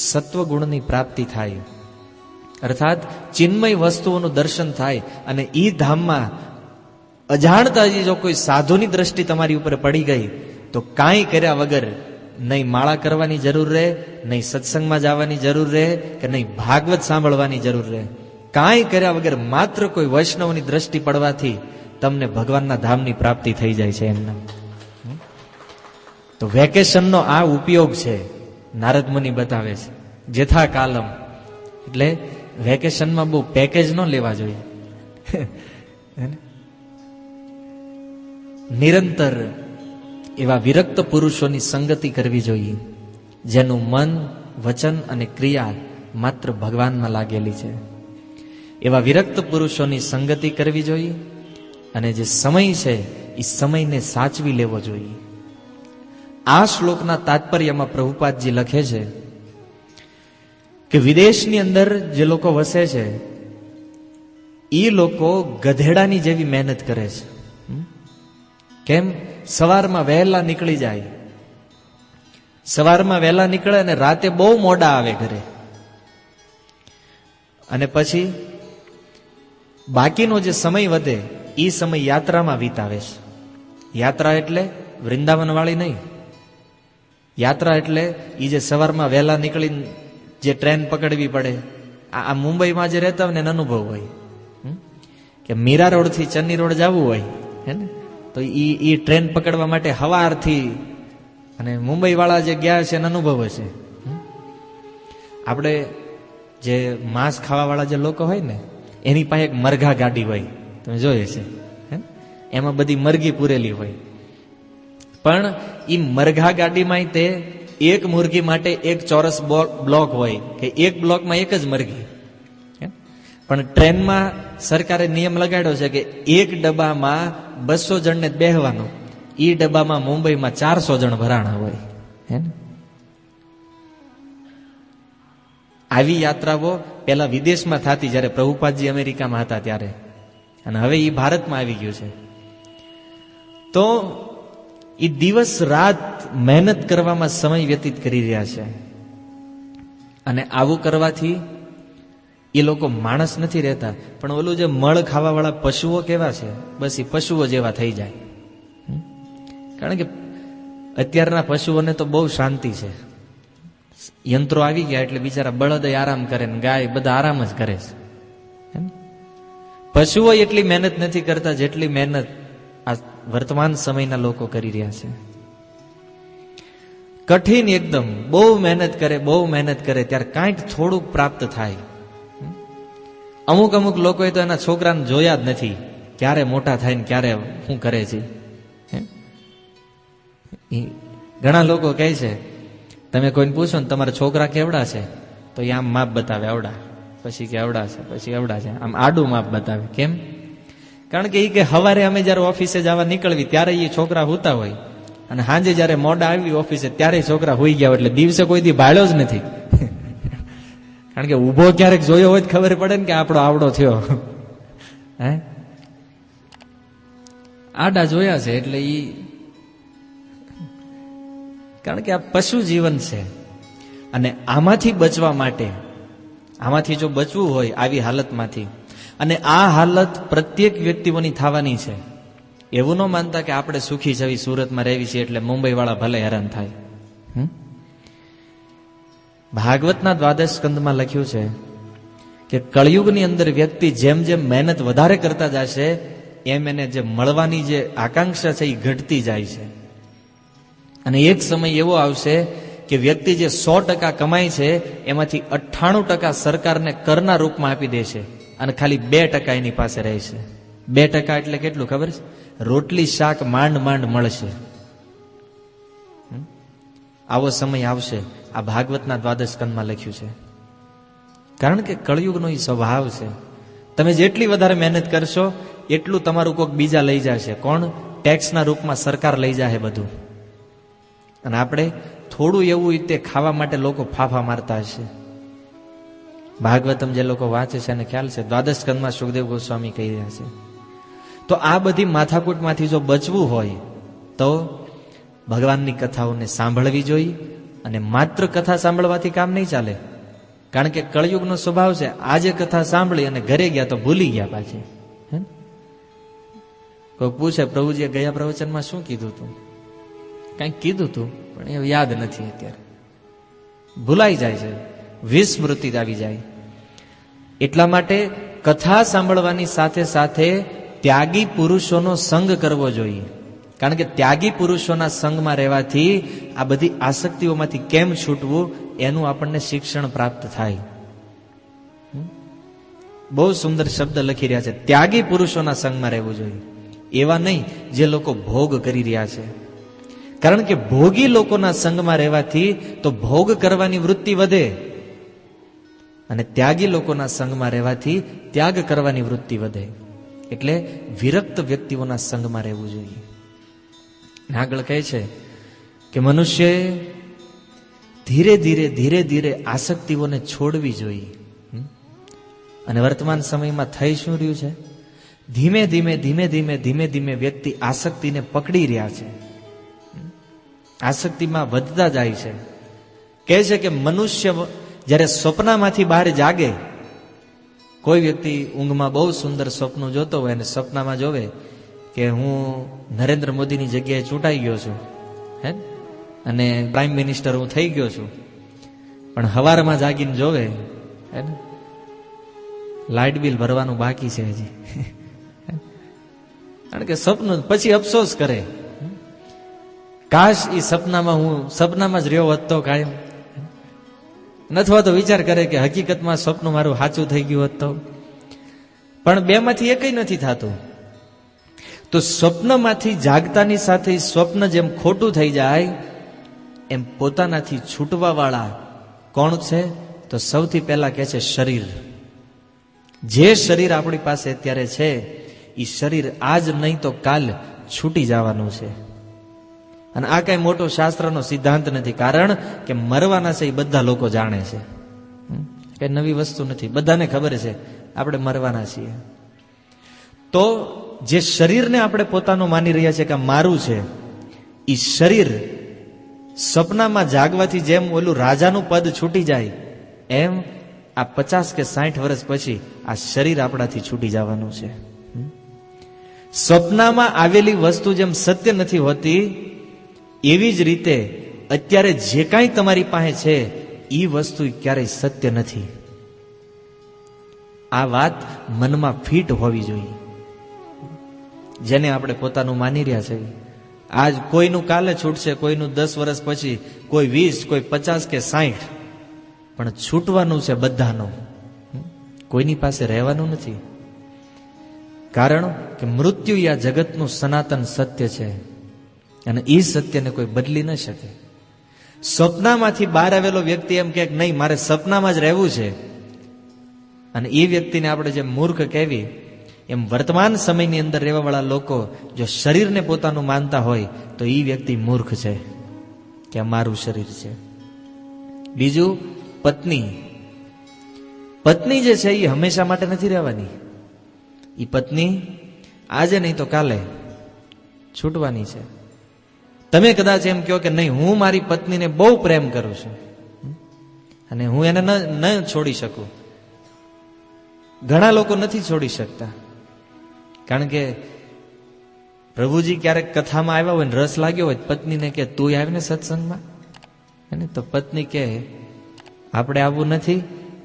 સત્વગુણની પ્રાપ્તિ થાય, અર્થાત ચિન્મય વસ્તુઓનું દર્શન થાય. અને ઈ ધામમાં અજાણતા જો કોઈ સાધુની દ્રષ્ટિ તમારી ઉપર પડી ગઈ તો કાંઈ કર્યા વગર નહીં માળા કરવાની જરૂર રહે, નહીં સત્સંગમાં જવાની જરૂર રહે, કે નહીં ભાગવત સાંભળવાની જરૂર રહે. કાંઈ કર્યા વગર માત્ર કોઈ વૈષ્ણવની દ્રષ્ટિ પડવાથી તમને ભગવાનના ધામની પ્રાપ્તિ થઈ જાય છે. એમના તો વેકેશનનો આ ઉપયોગ છે, નારદ મુનિ બતાવે છે. જેથા કાલમ એટલે વેકેશનમાં બહુ પેકેજ ન લેવા જોઈએ. નિરંતર એવા વિરક્ત પુરુષોની સંગતિ કરવી જોઈએ, જેનું મન, વચન અને ક્રિયા માત્ર ભગવાનમાં લાગેલી છે. એવા વિરક્ત પુરુષોની સંગતિ કરવી જોઈએ. અને જે સમય છે એ સમયને સાચવી લેવો જોઈએ. આ શ્લોકના તાત્પર્યમાં પ્રભુપાદજી લખે છે કે વિદેશની અંદર જે લોકો વસે છે એ લોકો ગધેડાની જેવી મહેનત કરે છે. કેમ? સવારમાં વહેલા નીકળી જાય, સવારમાં વહેલા નીકળે અને રાતે બહુ મોડા આવે ઘરે. અને પછી બાકીનો જે સમય વધે એ સમય યાત્રામાં વિતાવે છે. યાત્રા એટલે વૃંદાવન વાળી નહીં. યાત્રા એટલે એ જે સવારમાં વહેલા નીકળીને જે ટ્રેન પકડવી પડે, આ મુંબઈમાં જે રહેતા હોય ને અનુભવ હોય કે મીરા રોડ થી ચન્ની રોડ જવું હોય હે ને, તો એ ટ્રેન પકડવા માટે હવારથી, અને મુંબઈ વાળા જે ગયા છે એનો અનુભવ હશે. આપણે જે માંસ ખાવા વાળા જે લોકો હોય ને એની પાસે એક મરઘા ગાડી હોય, તમે જોઈએ છે, એમાં બધી મરઘી પૂરેલી હોય. પણ એ મરઘા ગાડીમાં તે એક મુરગી માટે એક ચોરસ બ્લોક હોય કે એક બ્લોકમાં એક જ મરઘી. પણ ટ્રેનમાં સરકારે નિયમ લગાડ્યો છે કે એક ડબ્બામાં 200 જણને બેહવાનું, એ ડબ્બામાં મુંબઈમાં 400 જણ ભરાણા હોય. હે ને? આવી યાત્રાઓ પેલા વિદેશમાં થતી જ્યારે પ્રભુપાદજી અમેરિકામાં હતા ત્યારે, અને હવે એ ભારતમાં આવી ગયું છે. તો એ દિવસ રાત મહેનત કરવામાં સમય વ્યતીત કરી રહ્યા છે. અને આવું કરવાથી એ લોકો માણસ નથી રહેતા, પણ ઓલું જે મળ ખાવા વાળા પશુઓ કેવા છે, બસ એ પશુઓ જેવા થઈ જાય. કારણ કે અત્યારના પશુઓને તો બહુ શાંતિ છે. યંત્રો આવી ગયા એટલે બિચારા બળદ આરામ કરે ને ગાય બધા આરામ જ કરે છે. પશુઓ એટલી મહેનત નથી કરતા જેટલી મહેનત આ વર્તમાન સમયના લોકો કરી રહ્યા છે. કઠિન એકદમ બહુ મહેનત કરે ત્યારે કાંઈક થોડુંક પ્રાપ્ત થાય. અમુક લોકોએ તો એના છોકરાને જોયા જ નથી, ક્યારે મોટા થાય ને ક્યારે શું કરે છે. ઘણા લોકો કહે છે, તમે કોઈને પૂછો ને તમારા છોકરા કેવડા છે, તો એ આમ માપ બતાવે આવડા, પછી કે આવડા છે, પછી આવડા છે, આમ આડું માપ બતાવે. કેમ? કારણ કે એ કે હવારે અમે જયારે ઓફિસે જવા નીકળવી ત્યારે એ છોકરા હુતા હોય, અને સાંજે જયારે મોડા આવી ઓફિસે ત્યારે છોકરા હોઈ ગયા, એટલે દિવસે કોઈ દી ભાળ્યો જ નથી. કારણ કે ઉભો ક્યારેક જોયો હોય ખબર પડે ને કે આપણો આવડો થયો. હે, આડા જોયા છે એટલે ઈ, કારણ કે આ પશુ જીવન છે. અને આમાંથી બચવા માટે, આમાંથી જો બચવું હોય આવી હાલતમાંથી, અને આ હાલત પ્રત્યેક વ્યક્તિઓની થવાની છે. એવું ન માનતા કે આપણે સુખી છવી સુરતમાં રહેવી છે એટલે મુંબઈ વાળા ભલે હેરાન થાય. ભાગવતના 12 સ્કંદમાં લખ્યું છે કે કળિયુગની અંદર વ્યક્તિ જેમ જેમ મહેનત વધારે કરતા જશે એમ એને જે મળવાની જે આકાંક્ષા છે એ ઘટતી જાય છે. અને એક સમય એવો આવશે કે વ્યક્તિ જે 100% કમાય છે એમાંથી 98% સરકારને કરના રૂપમાં આપી દેશે, અને ખાલી 2% એની પાસે રહેશે. 2% એટલે કેટલું ખબર છે? રોટલી શાક માંડ મળશે. આવો સમય આવશે. આ ભાગવતના 12 સ્કંદમાં લખ્યું છે. કારણ કે કળિયુગનો એ સ્વભાવ છે. તમે જેટલી વધારે મહેનત કરશો એટલું તમારું કોઈક બીજા લઈ જશે. કોણ? ટેક્સના રૂપમાં સરકાર લઈ જાય બધું. અને આપણે થોડું એવું રીતે ખાવા માટે લોકો ફાફા મારતા હશે. ભાગવતમ જે લોકો વાંચે છે એને ખ્યાલ છે, 12 સ્કંદમાં સુખદેવ ગોસ્વામી કહી રહ્યા છે. તો આ બધી માથાકૂટમાંથી જો બચવું હોય તો ભગવાનની કથાઓને સાંભળવી જોઈએ. અને માત્ર કથા સાંભળવાથી કામ નહીં ચાલે, કારણ કે કળિયુગનો સ્વભાવ છે. આજે કથા સાંભળી અને ઘરે ગયા તો ભૂલી ગયા પાછી. કોઈ પૂછે પ્રભુજીએ ગયા પ્રવચનમાં શું કીધું તું? કંઈક કીધું તું પણ એ યાદ નથી, અત્યારે ભૂલાઈ જાય છે, વિસ્મૃતિ આવી જાય. એટલા માટે કથા સાંભળવાની સાથે સાથે ત્યાગી પુરુષોનો સંગ કરવો જોઈએ. કારણ કે ત્યાગી પુરુષોના સંગમાં રહેવાથી આ બધી આસક્તિઓમાંથી કેમ છૂટવું એનું આપણને શિક્ષણ પ્રાપ્ત થાય. બહુ સુંદર શબ્દ લખી રહ્યા છે, ત્યાગી પુરુષોના સંગમાં રહેવું જોઈએ. એવા નહીં જે લોકો ભોગ કરી રહ્યા છે. કારણ કે ભોગી લોકોના સંગમાં રહેવાથી તો ભોગ કરવાની વૃત્તિ વધે, અને ત્યાગી લોકોના સંગમાં રહેવાથી ત્યાગ કરવાની વૃત્તિ વધે. એટલે વિરક્ત વ્યક્તિઓના સંગમાં રહેવું જોઈએ. આગળ કહે છે કે મનુષ્યએ ધીરે ધીરે આસક્તિઓને છોડવી જોઈએ. અને વર્તમાન સમયમાં થઈ શું રહ્યું છે? ધીમે ધીમે વ્યક્તિ આસક્તિને પકડી રહ્યા છે. આસક્તિમાં વધતા જાય છે. કહે છે કે મનુષ્ય જ્યારે સ્વપ્નમાંથી બહાર જાગે, કોઈ વ્યક્તિ ઊંઘમાં બહુ સુંદર સ્વપ્ન જોતો હોય અને સપનામાં જોવે કે હું નરેન્દ્ર મોદીની જગ્યાએ ચૂંટાઈ ગયો છું, હે, અને પ્રાઇમ મિનિસ્ટર હું થઈ ગયો છું, પણ હવારમાં જાગીને જોવે હે ને લાઇટ બિલ ભરવાનું બાકી છે હજી. કારણ કે સપનું, પછી અફસોસ કરે, કાશ એ સપનામાં જ રહ્યો હોત તો કાયમ. અથવા તો વિચાર કરે કે હકીકતમાં સપનું મારું સાચું થઈ ગયું હોત તો. પણ બેમાંથી એકય નથી થતું. તો સ્વપ્નમાંથી જાગતાની સાથે સ્વપ્ન જેમ ખોટું થઈ જાય એમ પોતાનાથી છૂટવા વાળા કોણ છે? તો સૌથી પહેલા કહે છે શરીર. જે શરીર આપણી પાસે અત્યારે છે એ શરીર આજ નહીં તો કાલ છૂટી જવાનું છે. અને આ કઈ મોટો શાસ્ત્રનો સિદ્ધાંત નથી, કારણ કે મરવાના છે એ બધા લોકો જાણે છે. કઈ નવી વસ્તુ નથી, બધાને ખબર છે આપણે મરવાના છીએ. તો જે શરીરને આપણે પોતાનું માની રહ્યા છે કે મારું છે, એ શરીર સપનામાં જાગવાથી જેમ ઓલું રાજાનું પદ છૂટી જાય એમ આ 50 કે 60 વર્ષ પછી આ શરીર આપણાથી છૂટી જવાનું છે. સ્વપ્નમાં આવેલી વસ્તુ જેમ સત્ય નથી હોતી એવી જ રીતે અત્યારે જે કાંઈ તમારી પાસે છે એ વસ્તુ ક્યારેય સત્ય નથી. આ વાત મનમાં ફિટ હોવી જોઈએ. જેને આપણે પોતાનું માની રહ્યા છે, આજ કોઈનું કાલે છૂટશે, કોઈનું 10 વર્ષ પછી, કોઈ 20, કોઈ 50 કે 60, પણ છૂટવાનું છે બધાનું. કોઈની પાસે રહેવાનું નથી. કારણ કે મૃત્યુ આ જગતનું સનાતન સત્ય છે અને એ સત્યને કોઈ બદલી ન શકે. સપનામાંથી બહાર આવેલો વ્યક્તિ એમ કે નહીં, મારે સપનામાં જ રહેવું છે, અને એ વ્યક્તિને આપણે જે મૂર્ખ કહેવી, એમ વર્તમાન સમયની અંદર રહેવાવાળા લોકો જો શરીરને પોતાનું માનતા હોય તો એ વ્યક્તિ મૂર્ખ છે કે આ મારું શરીર છે. બીજું, પત્ની જે છે એ હંમેશા માટે નથી રહેવાની. એ પત્ની આજે નહીં તો કાલે છૂટવાની છે. તમે કદાચ એમ કહો કે નહીં, હું મારી પત્નીને બહુ પ્રેમ કરું છું અને હું એને ન છોડી શકું. ઘણા લોકો નથી છોડી શકતા, કારણ કે પ્રભુજી ક્યારેક કથામાં આવ્યા હોય ને રસ લાગ્યો હોય, પત્નીને કે તું આવ ને સત્સંગમાં, એને તો પત્ની કે આપણે આવવું નથી,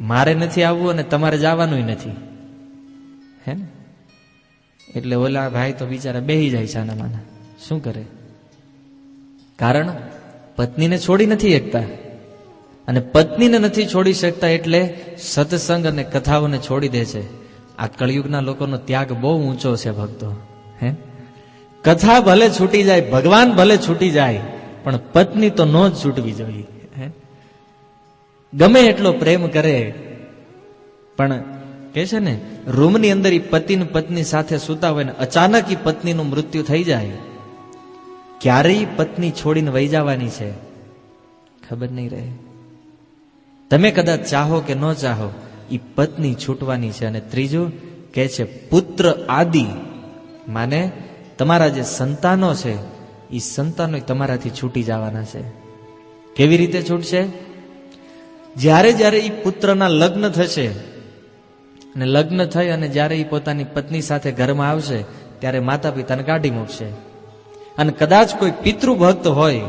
મારે નથી આવવું અને તમારે જવાનું નથી, હે ને. એટલે ઓલા ભાઈ તો બિચારા બેહી જાય છાના માના. શું કરે? કારણ પત્નીને છોડી નથી શકતા, અને પત્નીને નથી છોડી શકતા એટલે સત્સંગ અને કથાઓને છોડી દે છે. આ કળિયુગના લોકોનો ત્યાગ બહુ ઊંચો છે ભક્તો. હે, કથા ભલે છૂટી જાય, ભગવાન ભલે છૂટી જાય, પણ પત્ની તો નો જ છૂટવી જોઈએ. હે, ગમે એટલો પ્રેમ કરે, પણ કે છે ને, રૂમની અંદર પત્ની સાથે સૂતા હોય ને અચાનક પત્નીનું મૃત્યુ થઈ જાય, ક્યારેય પત્ની છોડીને વહી જવાની છે ખબર નહીં રહે. તમે કદાચ ચાહો કે ન ચાહો, એ પત્ની છૂટવાની છે. અને ત્રીજું કે છે પુત્ર આદિ, માને તમારા જે સંતાનો છે એ સંતાનો તમારાથી છૂટી જવાના છે. કેવી રીતે છૂટશે? જ્યારે જ્યારે એ પુત્રના લગ્ન થશે, અને લગ્ન થઈ અને જ્યારે એ પોતાની પત્ની સાથે ઘરમાં આવશે, ત્યારે માતા પિતાને કાઢી મૂકશે. અને કદાચ કોઈ પિતૃભક્ત હોય,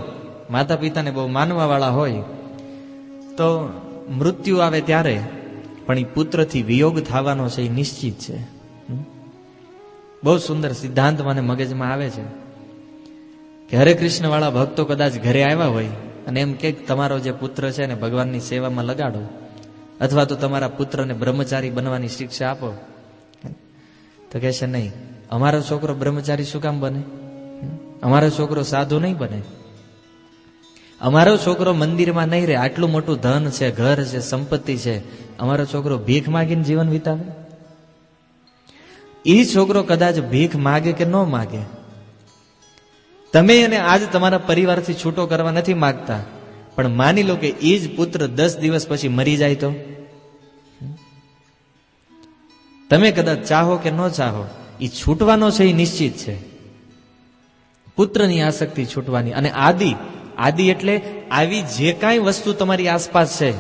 માતા પિતાને બહુ માનવા વાળા હોય, તો મૃત્યુ આવે ત્યારે પણ એ પુત્રથી વિયોગ થવાનો છે, એ નિશ્ચિત છે. બહુ સુંદર સિદ્ધાંત મને મગજમાં આવે છે કે હરે કૃષ્ણ વાળા ભક્તો કદાચ ઘરે આવ્યા હોય અને એમ કે તમારો જે પુત્ર છે ને ભગવાનની સેવામાં લગાડો, અથવા તો તમારા પુત્રને બ્રહ્મચારી બનવાની શિક્ષા આપો, તો કહે છે નહીં, અમારો છોકરો બ્રહ્મચારી શું કામ બને? અમારો છોકરો સાધુ નહીં બને, અમારો છોકરો મંદિરમાં નહીં રહે, આટલું મોટું ધન છે, ઘર છે, સંપત્તિ છે, અમારો છોકરો ભીખ માગીને જીવન વિતાવે? એ છોકરો કદાચ ભીખ માગે કે ન માગે, તમે એને આજ તમારા પરિવારથી છૂટો કરવા નથી માગતા, પણ માની લો કે એ જ પુત્ર 10 દિવસ પછી મરી જાય તો તમે કદાચ ચાહો કે ન ચાહો, એ છૂટવાનો છે, એ નિશ્ચિત છે. પુત્રની આસક્તિ છૂટવાની. અને આદિ એટલે આવી જે કાંઈ વસ્તુ તમારી આસપાસ છે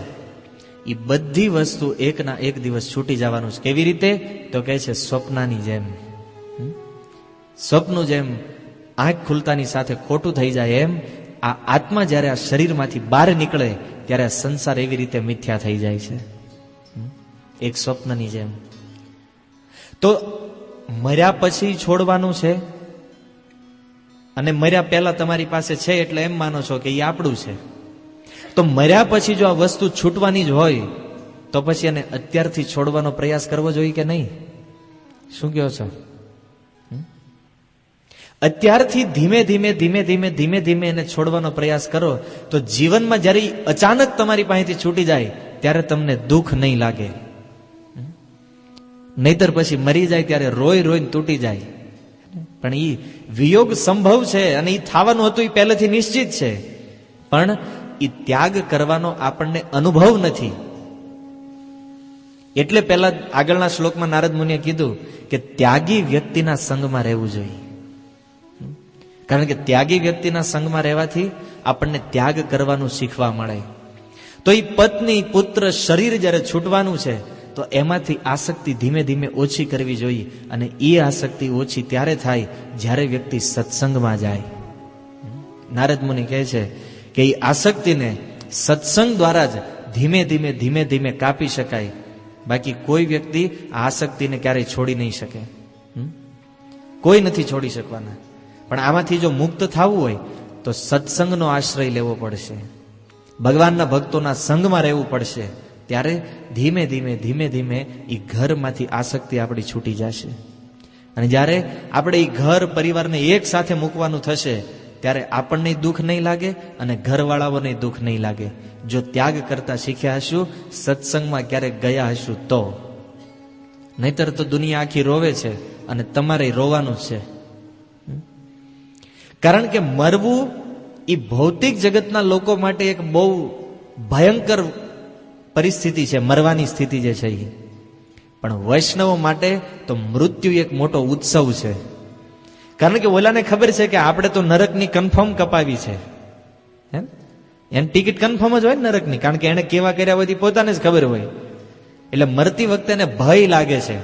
એ બધી વસ્તુ એકના એક દિવસ છૂટી જવાનું છે. કેવી રીતે? તો કહે છે સ્વપ્નની જેમ. સ્વપ્નું જેમ આંખ ખુલતાની સાથે ખોટું થઈ જાય, એમ આ આત્મા જ્યારે આ શરીરમાંથી બહાર નીકળે ત્યારે આ સંસાર એવી રીતે મિથ્યા થઈ જાય છે, એક સ્વપ્નની જેમ. તો મર્યા પછી છોડવાનું છે, અને મર્યા પહેલા તમારી પાસે છે એટલે એમ માનો છો કે એ આપણું છે. તો મર્યા પછી જો આ વસ્તુ છૂટવાની જ હોય તો પછી એને અત્યારથી છોડવાનો પ્રયાસ કરવો જોઈએ કે નહીં? શું કહો છો? અત્યારથી ધીમે ધીમે એને છોડવાનો પ્રયાસ કરો તો જીવનમાં જ્યારે અચાનક તમારી પાસેથી છૂટી જાય ત્યારે તમને દુઃખ નહીં લાગે. નહીતર પછી મરી જાય ત્યારે રોઈને તૂટી જાય. પણ એ વિયોગ સંભવ છે અને એ થવાનું હતું, એ પહેલેથી નિશ્ચિત છે, પણ એ ત્યાગ કરવાનો આપણને અનુભવ નથી. એટલે પહેલા આગળના શ્લોકમાં નારદ મુનિએ કીધું કે ત્યાગી વ્યક્તિના સંગમાં રહેવું જોઈએ. કારણ કે ત્યાગી વ્યક્તિના સંગમાં રહેવાથી આપણને ત્યાગ કરવાનું શીખવા મળે. તો એ પત્ની, પુત્ર, શરીર જ્યારે છૂટવાનું છે તો એમાંથી આસક્તિ ધીમે ધીમે ઓછી કરવી જોઈએ. અને એ આસક્તિ ઓછી ત્યારે થાય જ્યારે વ્યક્તિ સત્સંગમાં જાય. નારદ મુનિ કહે છે કે એ આસક્તિને સત્સંગ દ્વારા જ ધીમે ધીમે ધીમે ધીમે કાપી શકાય, બાકી કોઈ વ્યક્તિ આ આસક્તિને ક્યારેય છોડી નહીં શકે. કોઈ નથી છોડી શકવાના. પણ આમાંથી જો મુક્ત થવું હોય તો સત્સંગનો આશ્રય લેવો પડશે, ભગવાનના ભક્તોના સંગમાં રહેવું પડશે. ત્યારે ધીમે ધીમે ધીમે ધીમે એ ઘરમાંથી આસક્તિ આપણી છૂટી જશે. અને જ્યારે આપણે એ ઘર પરિવારને એક સાથે મૂકવાનું થશે ત્યારે આપણને દુઃખ નહીં લાગે અને ઘરવાળાઓને દુઃખ નહીં લાગે. જો ત્યાગ કરતા શીખ્યા હશું, સત્સંગમાં ક્યારેક ગયા હશું તો. નહીતર તો દુનિયા આખી રોવે છે અને તમારે રોવાનું છે. કારણ કે મરવું એ ભૌતિક જગતના લોકો માટે એક બહુ ભયંકર પરિસ્થિતિ છે, મરવાની સ્થિતિ જે છે એ. પણ વૈષ્ણવો માટે તો મૃત્યુ એક મોટો ઉત્સવ છે. કારણ કે ઓલાને ખબર છે કે આપણે તો નરકની કન્ફર્મ કપાવી છે, એની ટિકિટ કન્ફર્મ જ હોય ને નરકની, કારણ કે એને કેવા કર્યા હોય પોતાને જ ખબર હોય. એટલે મરતી વખતે એને ભય લાગે છે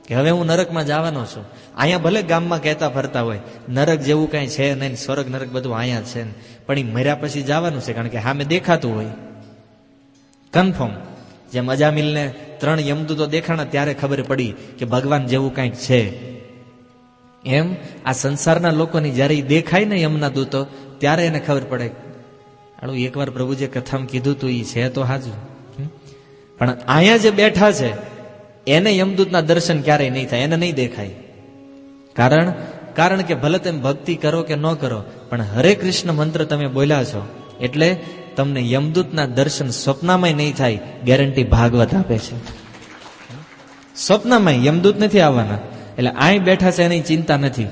કે હવે હું નરકમાં જવાનો છું. અહીંયા ભલે ગામમાં કહેતા ફરતા હોય નરક જેવું કાંઈ છે નહીં, સ્વર્ગ નરક બધું અહીંયા છે, પણ એ મર્યા પછી જવાનું છે, કારણ કે સામે દેખાતું હોય કન્ફર્મ. જેમ અજામિલને 3 યમદૂતો દેખાણા ત્યારે ખબર પડી કે ભગવાન જેવું કાંઈક છે, એમ આ સંસારના લોકોની જ્યારે એ દેખાય ને યમના દૂતો ત્યારે એને ખબર પડે આળું એકવાર પ્રભુજે કથામાં કીધું તું એ છે તો હાજુ. પણ અહીંયા જે બેઠા છે એને યમદૂતના દર્શન ક્યારેય નહીં થાય, એને નહીં દેખાય. કારણ કે ભલે તમે ભક્તિ કરો કે ન કરો, પણ હરે કૃષ્ણ મંત્ર તમે બોલ્યા છો એટલે તમને યમદૂતના દર્શન સ્વપ્નમાં નહીં થાય, ગેરંટી ભાગવત આપે છે. સ્વપ્નમાં યમદૂત નથી આવવાના, એટલે અહીં બેઠા છે એની ચિંતા નથી.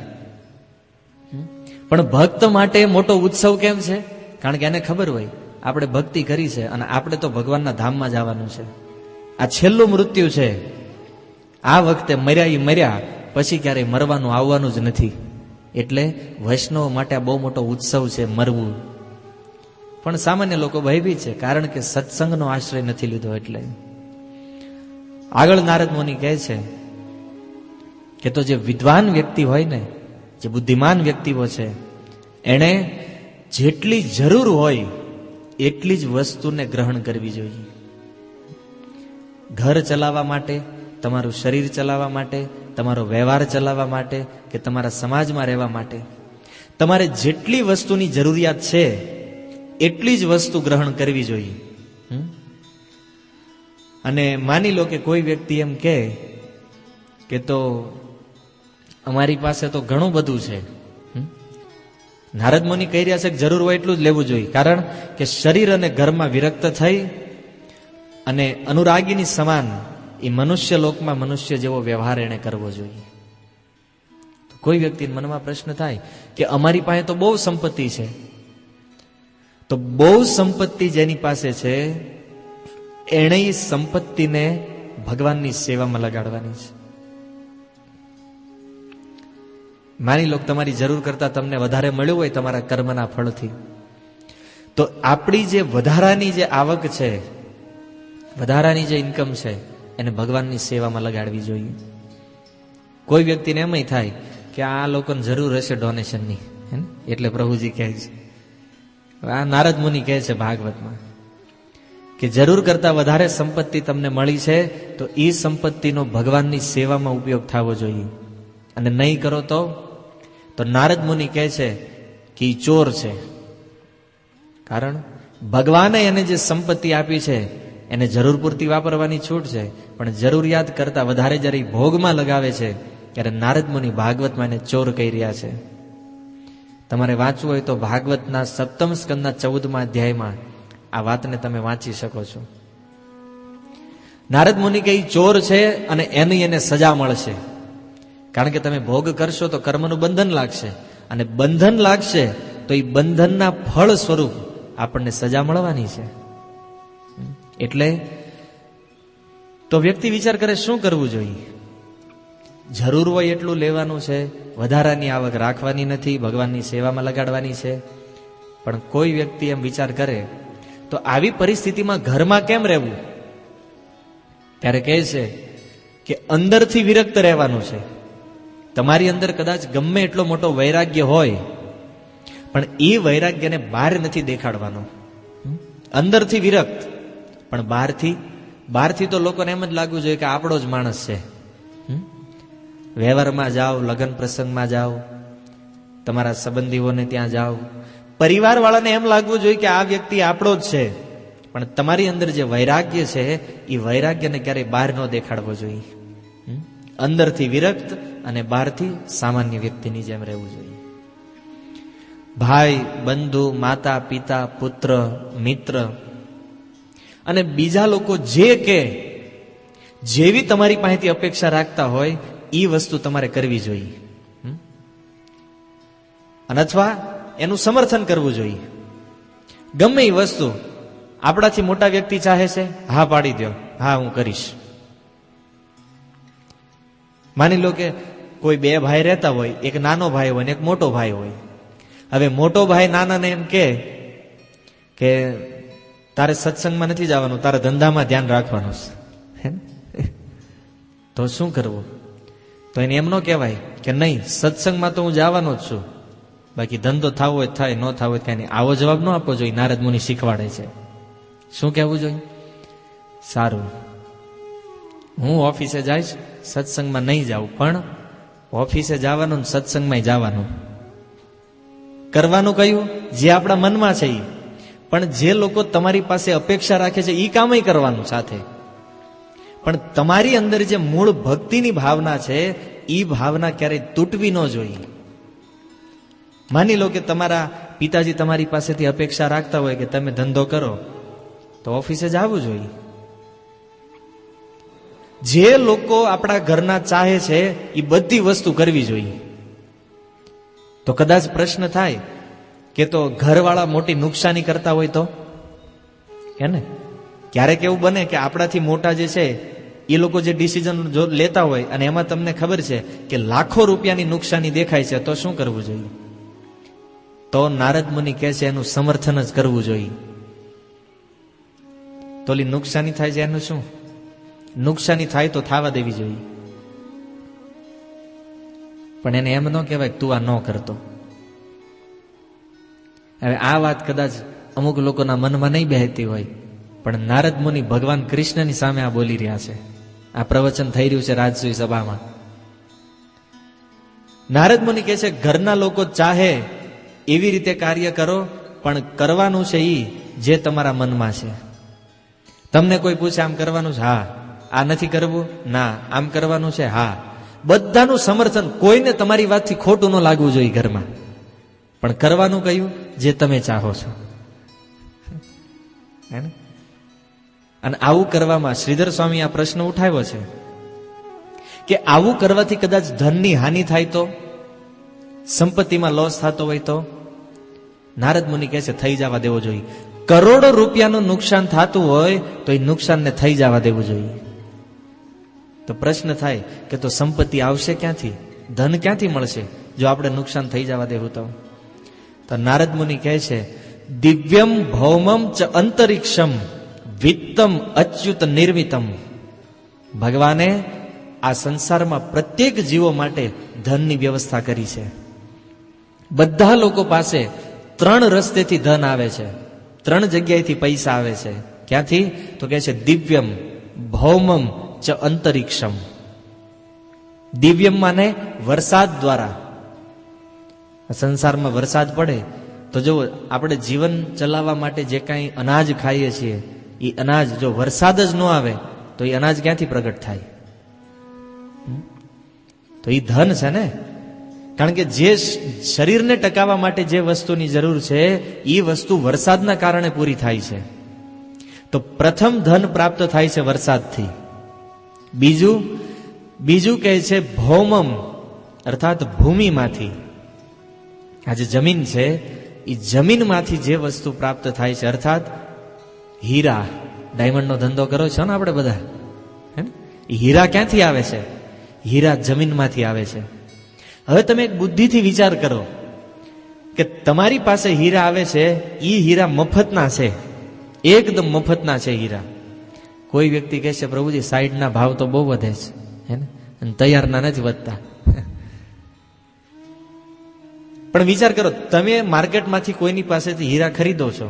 પણ ભક્ત માટે મોટો ઉત્સવ કેમ છે? કારણ કે એને ખબર હોય આપણે ભક્તિ કરી છે અને આપણે તો ભગવાનના ધામમાં જવાનું છે. આ છેલ્લું મૃત્યુ છે. આ વખતે મર્યા પછી ક્યારેય મરવાનું આવવાનું જ નથી. એટલે વૈષ્ણવ માટે આ બહુ મોટો ઉત્સવ છે મરવું. પણ સામાન્ય લોકો ભયભીત છે, કારણ કે સત્સંગનો આશ્રય નથી લીધો. એટલે આગળ નારદ મુનિ કહે છે કે તો જે વિદ્વાન વ્યક્તિ હોય ને, જે બુદ્ધિમાન વ્યક્તિઓ છે, એણે જેટલી જરૂર હોય એટલી જ વસ્તુને ગ્રહણ કરવી જોઈએ. ઘર ચલાવવા માટે, તમારું શરીર ચલાવવા માટે, તમારો વ્યવહાર ચલાવવા માટે કે તમારા સમાજમાં રહેવા માટે તમારે જેટલી વસ્તુની જરૂરિયાત છે એટલી જ વસ્તુ ગ્રહણ કરવી જોઈએ. અને માની લો કે કોઈ વ્યક્તિ એમ કે તો અમારી પાસે તો ઘણું બધું છે. નારદ મુનિ કહી રહ્યા છે કે જરૂર હોય એટલું જ લેવું જોઈએ, કારણ કે શરીર અને ઘરમાં વિરક્ત થઈ અને અનુરાગીની સમાન એ મનુષ્ય લોકમાં મનુષ્ય જેવો વ્યવહાર એને કરવો જોઈએ. કોઈ વ્યક્તિના મનમાં પ્રશ્ન થાય કે અમારી પાસે તો બહુ સંપત્તિ છે, તો બહુ સંપત્તિ જેની પાસે છે એણે એ સંપત્તિને ભગવાનની સેવામાં લગાડવાની છે. માની લો તમારી જરૂર કરતા તમને વધારે મળ્યું હોય તમારા કર્મના ફળથી, તો આપણી જે વધારાની જે આવક છે, વધારાની જે ઇન્કમ છે, એને ભગવાનની સેવામાં લગાડવી જોઈએ. કોઈ વ્યક્તિને એમ થાય કે આ લોકોને જરૂર હશે ડોનેશનની, એટલે પ્રભુજી કહે છે, આ નારદ મુનિ કહે છે ભાગવતમાં કે જરૂર કરતા વધારે સંપત્તિ તમને મળી છે તો એ સંપત્તિનો ભગવાનની સેવામાં ઉપયોગ થવો જોઈએ. અને નહીં કરો તો નારદ મુનિ કહે છે કે એ ચોર છે. કારણ ભગવાને એને જે સંપત્તિ આપી છે એને જરૂર પૂરતી વાપરવાની છૂટ છે, પણ જરૂરિયાત કરતા વધારે જ્યારે ભોગમાં લગાવે છે ત્યારે નારદ મુનિ ભાગવતમાં એને ચોર કહી રહ્યા છે. તમારે વાંચવું હોય તો ભાગવતના 7મ સ્કંદના 14મા અધ્યાયમાં આ વાતને તમે વાંચી શકો છો. નારદ મુનિ કે ચોર છે અને એની એને સજા મળશે. કારણ કે તમે ભોગ કરશો તો કર્મનું બંધન લાગશે, અને બંધન લાગશે તો એ બંધનના ફળ સ્વરૂપ આપણને સજા મળવાની છે. એટલે તો વ્યક્તિ વિચાર કરે શું કરવું જોઈએ. જરૂર હોય એટલું લેવાનું છે, વધારાની આવક રાખવાની નથી, ભગવાનની સેવામાં લગાડવાની છે. પણ કોઈ વ્યક્તિ એમ વિચાર કરે તો આવી પરિસ્થિતિમાં ઘરમાં કેમ રહેવું? ત્યારે કહે છે કે અંદરથી વિરક્ત રહેવાનું છે. તમારી અંદર કદાચ ગમે એટલો મોટો વૈરાગ્ય હોય, પણ પણ એ વૈરાગ્યને બહાર નથી દેખાડવાનો. અંદરથી વિરક્ત, પણ બહારથી તો લોકોને એમ જ લાગવું જોઈએ કે આપણો જ માણસ છે. વ્યવહારમાં જાઓ, લગ્ન પ્રસંગમાં જાઓ, તમારા સંબંધીઓને ત્યાં જાઓ, પરિવાર વાળાને એમ લાગવું જોઈએ કે આ વ્યક્તિ આપણો જ છે. પણ તમારી અંદર જે વૈરાગ્ય છે એ વૈરાગ્યને ક્યારેય બહાર ન દેખાડવો જોઈએ. અંદરથી વિરક્ત અને બહારથી સામાન્ય વ્યક્તિની જેમ રહેવું જોઈએ. ભાઈ, બંધુ, માતા, પિતા, પુત્ર, મિત્ર અને બીજા લોકો જે કે જેવી તમારી પાસેથી અપેક્ષા રાખતા હોય એ વસ્તુ તમારે કરવી જોઈએ, અને અથવા એનું સમર્થન કરવું જોઈએ. ગમે એ વસ્તુ આપણાથી મોટા વ્યક્તિ ચાહે છે, હા પાડી દો, હા હું કરીશ. માની લો કે કોઈ બે ભાઈ રહેતા હોય, એક નાનો ભાઈ હોય ને એક મોટો ભાઈ હોય. હવે મોટો ભાઈ નાનાને એમ કે તારે સત્સંગમાં નથી જવાનું, તારે ધંધામાં ધ્યાન રાખવાનું છે. તો શું કરવું? તો એને એમ ન કહેવાય કે નહીં, સત્સંગમાં તો હું જવાનો જ છું, બાકી ધંધો થવો હોય થાય, ન થવો હોય કાંઈ નહીં. આવો જવાબ ન આપવો જોઈએ. નારદ મુનિ શીખવાડે છે. શું કહેવું જોઈએ? સારું, હું ઓફિસે જઈશ, સત્સંગમાં નહીં જાઉં, પણ ઓફિસે જવાનું, સત્સંગમાં જવાનું. કરવાનું કયું? જે આપણા મનમાં છે એ. પણ જે લોકો તમારી પાસે અપેક્ષા રાખે છે એ કામય કરવાનું સાથે. પણ તમારી અંદર જે મૂળ ભક્તિની ભાવના છે એ ભાવના ક્યારેય તૂટવી ન જોઈએ. માની લો કે તમારા પિતાજી તમારી પાસેથી અપેક્ષા રાખતા હોય કે તમે ધંધો કરો, તો ઓફિસે જવું જોઈએ. જે લોકો આપણા ઘરના ચાહે છે એ બધી વસ્તુ કરવી જોઈએ. તો કદાચ પ્રશ્ન થાય કે તો ઘરવાળા મોટી નુકસાની કરતા હોય તો હે ને? ક્યારેક એવું બને કે આપણાથી મોટા જે છે એ લોકો જે ડિસિઝન લેતા હોય અને એમાં તમને ખબર છે કે લાખો રૂપિયાની નુકસાની દેખાય છે, તો શું કરવું જોઈએ? તો નારદ મુનિ કહે છે એનું સમર્થન જ કરવું જોઈએ. તો ઓલી નુકસાની થાય છે એનું શું? નુકસાની થાય તો થવા દેવી જોઈએ, પણ એને એમ ન કહેવાય તું આ ન કરતો. હવે આ વાત કદાચ અમુક લોકોના મનમાં નહીં બેહતી હોય, પણ નારદ મુનિ ભગવાન કૃષ્ણની સામે આ બોલી રહ્યા છે. આ પ્રવચન થઈ રહ્યું છે રાજસૂય સભામાં. નારદ મુનિ કહે છે ઘરના લોકો ચાહે એવી રીતે કાર્ય કરો, પણ કરવાનું છે ઈ જે તમારા મનમાં છે. તમને કોઈ પૂછે આમ કરવાનું છે? હા. આ નથી કરવું? ના. આમ કરવાનું છે? હા. બધાનું સમર્થન. કોઈને તમારી વાતથી ખોટું ન લાગવું જોઈએ ઘરમાં, પણ કરવાનું કયું? જે તમે ચાહો છો. અને આવું કરવામાં શ્રીધર સ્વામી આ પ્રશ્ન ઉઠાવ્યો છે કે આવું કરવાથી કદાચ ધનની હાનિ થાય તો, સંપત્તિમાં લોસ થતો હોય તો? નારદ મુનિ કહે છે થઈ જવા દેવો જોઈએ. કરોડો રૂપિયાનું નુકસાન થતું હોય તો એ નુકસાનને થઈ જવા દેવું જોઈએ. તો પ્રશ્ન થાય કે તો સંપત્તિ આવશે ક્યાંથી? ધન ક્યાંથી મળશે જો આપણે નુકસાન થઈ જવા દેવું તો? તો નારદ મુનિ કહે છે દિવ્યમ ભૌમમ ચ અંતરિક્ષમ વિત્તમ અચ્યુત નિર્મિતમ. ભગવાને આ સંસારમાં પ્રત્યેક જીવો માટે ધનની વ્યવસ્થા કરી છે. બધા લોકો પાસે 3 રસ્તેથી ધન આવે છે, 3 જગ્યાએથી પૈસા આવે છે. ક્યાંથી? તો કહે છે દિવ્યમ ભૌમમ ચ અંતરિક્ષમ. દિવ્યમ માને વરસાદ દ્વારા. સંસારમાં વરસાદ પડે તો જો આપણે જીવન ચલાવવા માટે જે કાંઈ અનાજ ખાઈએ છીએ એ અનાજ જો વરસાદ જ ન આવે તો એ અનાજ ક્યાંથી પ્રગટ થાય? તો એ ધન છે ને. કારણ કે જે શરીરને ટકાવવા માટે જે વસ્તુની જરૂર છે એ વસ્તુ વરસાદના કારણે પૂરી થાય છે. તો પ્રથમ ધન પ્રાપ્ત થાય છે વરસાદથી. બીજું કહે છે ભૌમમ અર્થાત ભૂમિમાંથી. આ જે જમીન છે એ જમીનમાંથી જે વસ્તુ પ્રાપ્ત થાય છે, અર્થાત હીરા. ડાયમંડનો ધંધો કરો છો ને આપણે બધા, એ હીરા ક્યાંથી આવે છે? હીરા જમીનમાંથી આવે છે. હવે તમે એક બુદ્ધિથી વિચાર કરો કે તમારી પાસે હીરા આવે છે, એ હીરા મફતના છે, એકદમ મફતના છે હીરા. કોઈ વ્યક્તિ કહે છે પ્રભુજી સાઈડના ભાવ તો બહુ વધે છે, હે ને, અને તૈયારના નથી વધતા. પણ વિચાર કરો, તમે માર્કેટમાંથી કોઈની પાસેથી હીરા ખરીદો છો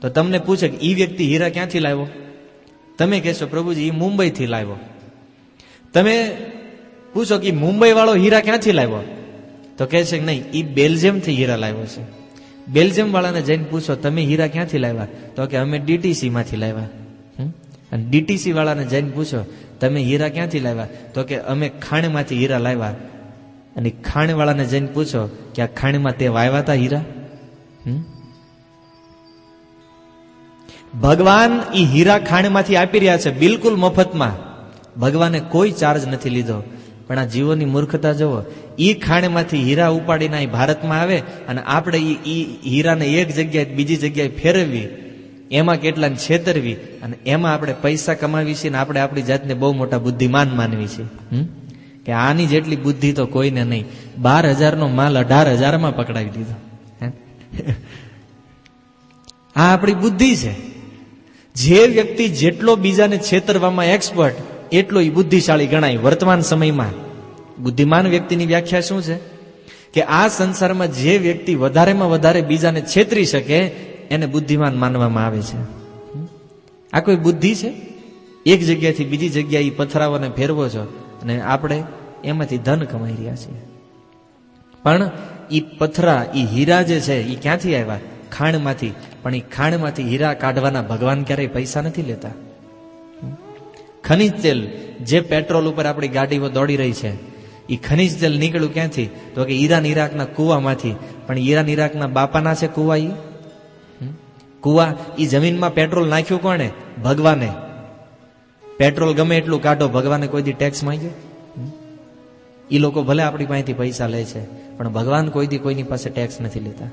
તો તમને પૂછે કે ઈ વ્યક્તિ હીરા ક્યાંથી લાવ્યો? તમે કહેશો પ્રભુજી ઈ મુંબઈથી લાવ્યો. તમે પૂછો કે મુંબઈ વાળો હીરા ક્યાંથી લાવ્યો? તો કહે છે કે નહીં, ઈ બેલ્જિયમથી હીરા લાવ્યો છે. બેલ્જિયમ વાળાને જઈને પૂછો તમે હીરા ક્યાંથી લાવ્યા? તો કે અમે ડીટીસી માંથી લાવ્યા. અને ડીટીસી વાળાને જઈને પૂછો તમે હીરા ક્યાંથી લાવ્યા? તો કે અમે ખાણમાંથી હીરા લાવ્યા. અને ખાણ વાળાને જઈને પૂછો કે આ ખાણમાં તે વાવ્યા હતા હીરા? ભગવાન ઈ હીરા ખાણમાંથી આપી રહ્યા છે બિલકુલ મફતમાં. ભગવાને કોઈ ચાર્જ નથી લીધો. પણ આ જીવોની મૂર્ખતા જુઓ, ઈ ખાણમાંથી હીરા ઉપાડીને અહીં ભારતમાં આવે અને આપણે ઈ હીરાને એક જગ્યાએ બીજી જગ્યાએ ફેરવવી, એમાં કેટલાને છેતરવી અને એમાં આપણે પૈસા કમાવી છીએ ને આપણે આપણી જાતને બહુ મોટા બુદ્ધિમાન માનવી છે કે આની જેટલી બુદ્ધિ તો કોઈને નહીં. 12,000 નો માલ 18,000 પકડાવી દીધો. આ આપણી બુદ્ધિ છે. જે વ્યક્તિ જેટલો બીજાને છેતરવામાં એક્સપર્ટ એટલો ઈ બુદ્ધિશાળી ગણાય. વર્તમાન સમયમાં બુદ્ધિમાન વ્યક્તિની વ્યાખ્યા શું છે કે આ સંસારમાં જે વ્યક્તિ વધારેમાં વધારે બીજાને છેતરી શકે એને બુદ્ધિમાન માનવામાં આવે છે. આ કોઈ બુદ્ધિ છે? એક જગ્યાથી બીજી જગ્યાએ પથરાઓને ફેરવો છો અને આપણે એમાંથી ધન કમાઈ રહ્યા છીએ. પણ ઈ પથરા, ઈ હીરા જે છે ઈ ક્યાંથી આવ્યા? ખાણમાંથી. પણ ઈ ખાણમાંથી હીરા કાઢવાના ભગવાન ક્યારેય પૈસા નથી લેતા. ખનિજ તેલ જે પેટ્રોલ ઉપર આપણી ગાડીઓ દોડી રહી છે, ઈ ખનિજ તેલ નીકળ્યું ક્યાંથી? તો કે ઈરાન ઈરાકના કુવામાંથી. પણ ઈરાન ઈરાકના બાપાના છે કુવા? ઈ કુવા, ઈ જમીનમાં પેટ્રોલ નાખ્યું કોણે? ભગવાને. પેટ્રોલ ગમે એટલું કાઢો, ભગવાને કોઈ દી ટેક્સ માંગ્યો? ઈ લોકો ભલે આપણી પાસેથી પૈસા લે છે પણ ભગવાન કોઈ દી કોઈની પાસે ટેક્સ નથી લેતા.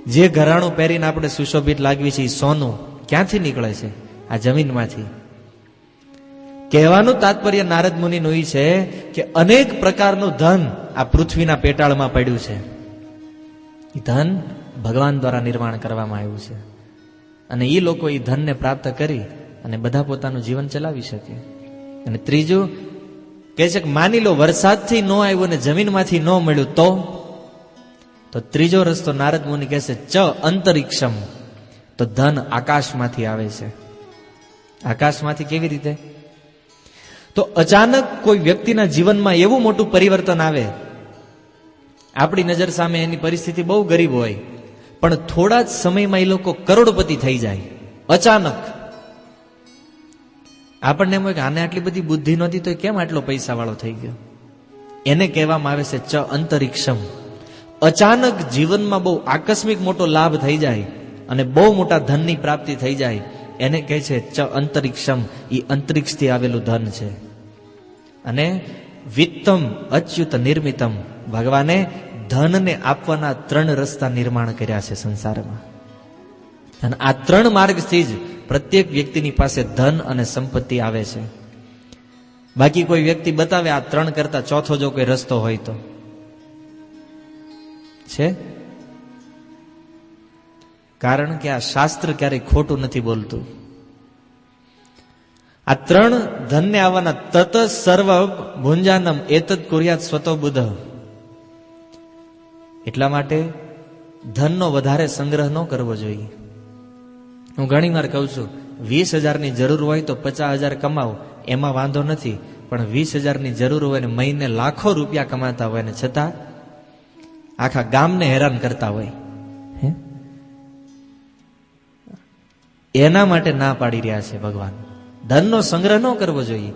જે ઘરાણું પહેરીને આપણે સુશોભિત લાગવી છે, સોનું ક્યાંથી નીકળે છે? આ જમીનમાંથી. કહેવાનું તાત્પર્ય નારદ મુનિનું એ છે કે અનેક પ્રકારનું ધન આ પૃથ્વીના પેટાળમાં પડ્યું છે. એ ધન ભગવાન દ્વારા નિર્માણ કરવામાં આવ્યું છે અને એ લોકો એ ધનને પ્રાપ્ત કરી અને બધા પોતાનું જીવન ચલાવી શકે. અને ત્રીજું કહે છે કે માની લો વરસાદથી ન આવ્યો ને જમીનમાંથી ન મળ્યું તો ત્રીજો રસ્તો નારદ મુનિ કહે છે ચ અંતરિક્ષમ. તો ધન આકાશમાંથી આવે છે. આકાશમાંથી કેવી રીતે? તો અચાનક કોઈ વ્યક્તિના જીવનમાં એવું મોટું પરિવર્તન આવે, આપણી નજર સામે એની પરિસ્થિતિ બહુ ગરીબ હોય પણ થોડા જ સમયમાં એ લોકો કરોડપતિ થઈ જાય અચાનક. આપણને એમ હોય કે આને આટલી બધી બુદ્ધિ નહોતી તો કેમ આટલો પૈસા વાળો થઈ ગયો? એને કહેવામાં આવે છે ચ અંતરિક્ષમ. અચાનક જીવનમાં બહુ આકસ્મિક મોટો લાભ થઈ જાય અને બહુ મોટા ધનની પ્રાપ્તિ થઈ જાય, એને કહે છે ચ અંતરિક્ષમ. એ અંતરિક્ષથી આવેલું ધન છે. અને વિત્તમ અચ્યુત નિર્મિતમ. ભગવાને ધનને આપવાના 3 રસ્તા નિર્માણ કર્યા છે સંસારમાં અને આ 3 માર્ગથી જ પ્રત્યેક વ્યક્તિની પાસે ધન અને સંપત્તિ આવે છે. બાકી કોઈ વ્યક્તિ બતાવે આ 3 કરતા ચોથો જો કોઈ રસ્તો હોય તો છે? કારણ કે આ શાસ્ત્ર ક્યારેય ખોટું નથી બોલતું. આ 3 ધનને આવવાના તત સર્વ ભુંજાનમ એતદ કુર્યાત સ્વતો બુધ. એટલા માટે ધનનો વધારે સંગ્રહ ન કરવો જોઈએ. હું ઘણી વાર કહું છું 20,000ની જરૂર હોય તો 50,000 કમાવો, એમાં વાંધો નથી. પણ 20,000ની જરૂર હોય ને મહિને લાખો રૂપિયા કમાતા હોય ને છતાં આખા ગામને હેરાન કરતા હોય, એના માટે ના પાડી રહ્યા છે ભગવાન. ધનનો સંગ્રહ ન કરવો જોઈએ.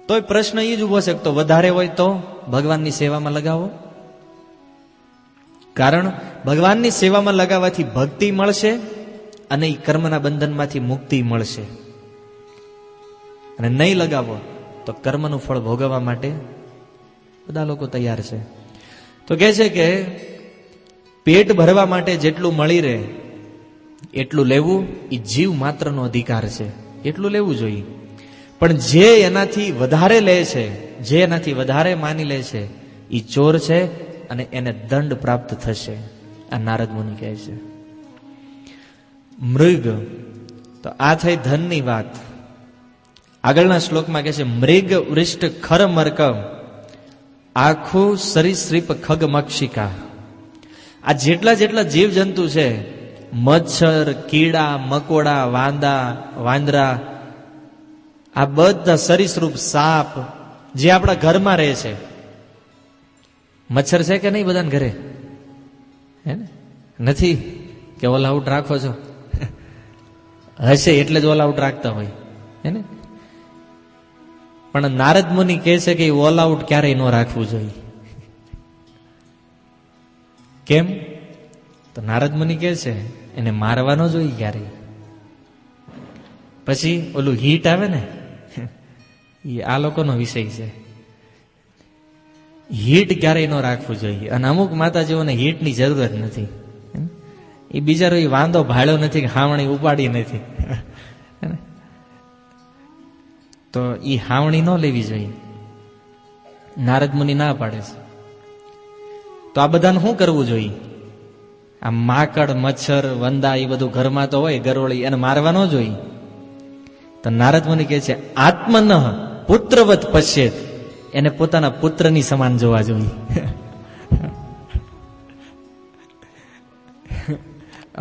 તોય પ્રશ્ન એ જ ઉભો છે તો વધારે હોય તો ભગવાનની સેવામાં લગાવો. કારણ ભગવાનની સેવામાં લગાવવાથી ભક્તિ મળશે અને એ કર્મના બંધનમાંથી મુક્તિ મળશે. અને નહીં લગાવો તો કર્મનું ફળ ભોગવવા માટે બધા લોકો તૈયાર છે. તો કહે છે કે પેટ ભરવા માટે જેટલું મળી રહે એટલું લેવું એ જીવ માત્રનો અધિકાર છે. એટલું લેવું જોઈએ. પણ જે એનાથી વધારે લે છે, જે એનાથી વધારે માની લે છે એ ચોર છે અને એને દંડ પ્રાપ્ત થશે. આ નારદ મુનિ કહે છે. મૃગ, તો આ થઈ ધનની વાત. આગળના શ્લોકમાં કહે છે મૃગ વૃષ્ટ ખર મર્ક આખું સરીસૃપ ખગમક્ષિકા, આ જેટલા જેટલા જીવજંતુ છે, મચ્છર, કીડા, મકોડા, વાંદરા, આ બધા સરીસૃપ, સાપ જે આપણા ઘરમાં રહે છે. મચ્છર છે કે નહીં બધાને ઘરે? હે ને? નથી કે ઓલ આઉટ રાખો છો? હશે એટલે જ ઓલ આઉટ રાખતા હોય, હે ને? પણ નારદ મુનિ કહે છે કે ઓલ આઉટ ક્યારેય ન રાખવું જોઈએ. કેમ? તો નારદ મુનિ કહે છે એને મારવાનો જોઈએ ક્યારેય. પછી ઓલું હીટ આવે ને, એ આ લોકોનો વિષય છે. હીટ ક્યારેય ન રાખવું જોઈએ. અને અમુક માતાજીઓને હીટની જરૂર જ નથી. એ બિચારો એ વાંધો ભાળ્યો નથી કે હાવણી ઉપાડી નથી, તો એ હાવણી ન લેવી જોઈએ. નારદ મુનિ ના પાડે છે. તો આ બધાને શું કરવું જોઈએ? આ માકડ, મચ્છર, વંદા એ બધું ઘરમાં તો હોય, ગરોળી, એને મારવા ન જોઈએ. તો નારદ મુનિ કહે છે આત્મન પુત્રવત પશ્યેત, એને પોતાના પુત્રની સમાન જોવા જોઈએ.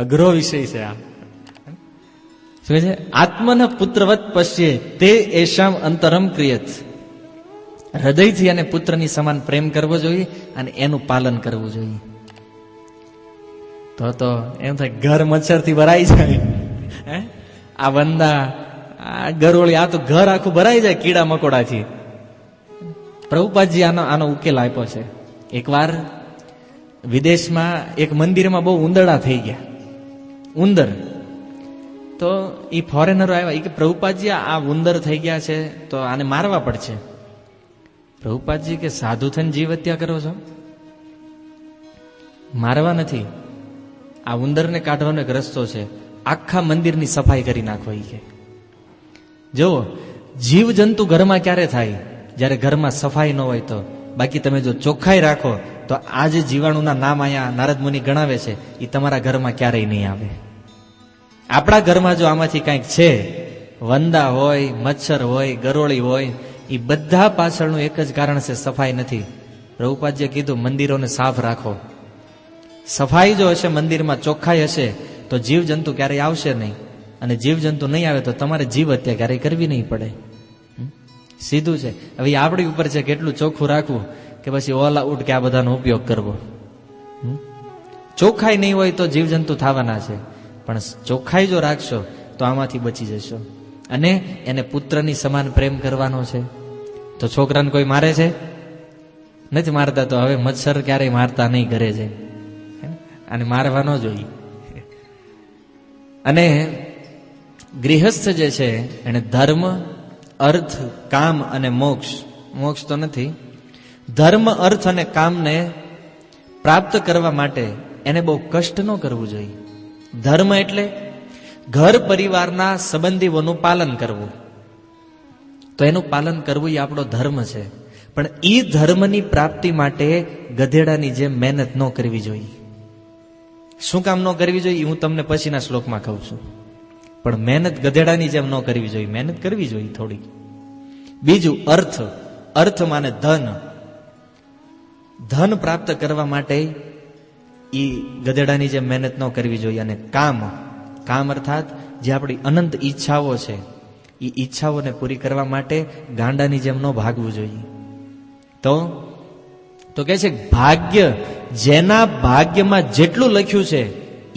અઘરો વિષય છે આ. શું છે? આત્મન પુત્રવત પશ્યે તે એશામ અંતરમ ક્રિયત. હૃદયથી એને પુત્રની સમાન પ્રેમ કરવો જોઈએ અને એનું પાલન કરવું જોઈએ. તો એમ થાય ઘર મચ્છરથી ભરાઈ જાય. આ વંદા, આ ગરોળી, આ તો ઘર આખું ભરાઈ જાય કીડા મકોડાથી. પ્રભુપાદજી આનો ઉકેલ આપ્યો છે. એકવાર વિદેશમાં એક મંદિરમાં બહુ ઉંદરડા થઈ ગયા. ઉંદર તો એ ફોરેનરો આવ્યા, કે પ્રભુપાદજી આ ઉંદર થઈ ગયા છે તો આને મારવા પડશે. પ્રભુપાદજી કે સાધુ થઈને જીવ હત્યા કરો છો? મારવા નથી, આ ઉંદરને કાઢવાનો એક રસ્તો છે, આખા મંદિરની સફાઈ કરી નાખો. કે જો જીવ જંતુ ઘરમાં ક્યારે થાય? જ્યારે ઘરમાં સફાઈ ન હોય તો. બાકી તમે જો ચોખ્ખાઈ રાખો તો આ જે જીવાણુના નામ અહીંયા નારદ મુનિ ગણાવે છે એ તમારા ઘરમાં ક્યારેય નહીં આવે. આપણા ઘરમાં જો આમાંથી કંઈક છે, વંદા હોય, મચ્છર હોય, ગરોળી હોય, એ બધા પાછળનું એક જ કારણ છે, સફાઈ નથી. પ્રભુપાદજીએ કીધું મંદિરોને સાફ રાખો. સફાઈ જો હશે, મંદિરમાં ચોખ્ખાઈ હશે તો જીવજંતુ ક્યારેય આવશે નહીં. અને જીવજંતુ નહીં આવે તો તમારે જીવ હત્યા ક્યારેય કરવી નહીં પડે. સીધું છે. હવે આપણી ઉપર છે કેટલું ચોખ્ખું રાખવું કે પછી ઓલ આઉટ કે આ બધાનો ઉપયોગ કરવો. ચોખ્ખાઈ નહીં હોય તો જીવજંતુ થવાના છે, પણ ચોખ્ખાઈ જો રાખશો તો આમાંથી બચી જશો. અને એને પુત્રની સમાન પ્રેમ કરવાનો છે. તો છોકરાને કોઈ મારે છે? નથી મારતા. તો હવે મચ્છર ક્યારેય મારતા નહીં ઘરે છે, અને મારવા ન જોઈએ. અને ગૃહસ્થ જે છે એને ધર્મ, અર્થ, કામ અને મોક્ષ તો નથી, ધર્મ, અર્થ અને કામને પ્રાપ્ત કરવા માટે એને બહુ કષ્ટ ન કરવું જોઈએ. ધર્મ એટલે ઘર પરિવારના સંબંધીઓનું પાલન કરવું. તો એનું પાલન કરવું એ આપણો ધર્મ છે. પણ એ ધર્મની પ્રાપ્તિ માટે ગધેડાની જેમ મહેનત ન કરવી જોઈએ. શું કામ ન કરવી જોઈએ હું તમને પછીના શ્લોકમાં કહું છું. પણ મહેનત ગધેડાની જેમ ન કરવી જોઈએ, મહેનત કરવી જોઈએ થોડી. બીજું અર્થ માને ધન પ્રાપ્ત કરવા માટે એ ગધેડાની જેમ મહેનત ન કરવી જોઈએ. અને કામ અર્થાત જે આપણી અનંત ઈચ્છાઓ છે એ ઈચ્છાઓને પૂરી કરવા માટે ગાંડાની જેમ ન ભાગવું જોઈએ. તો કહે છે ભાગ્ય, જેના ભાગ્યમાં જેટલું લખ્યું છે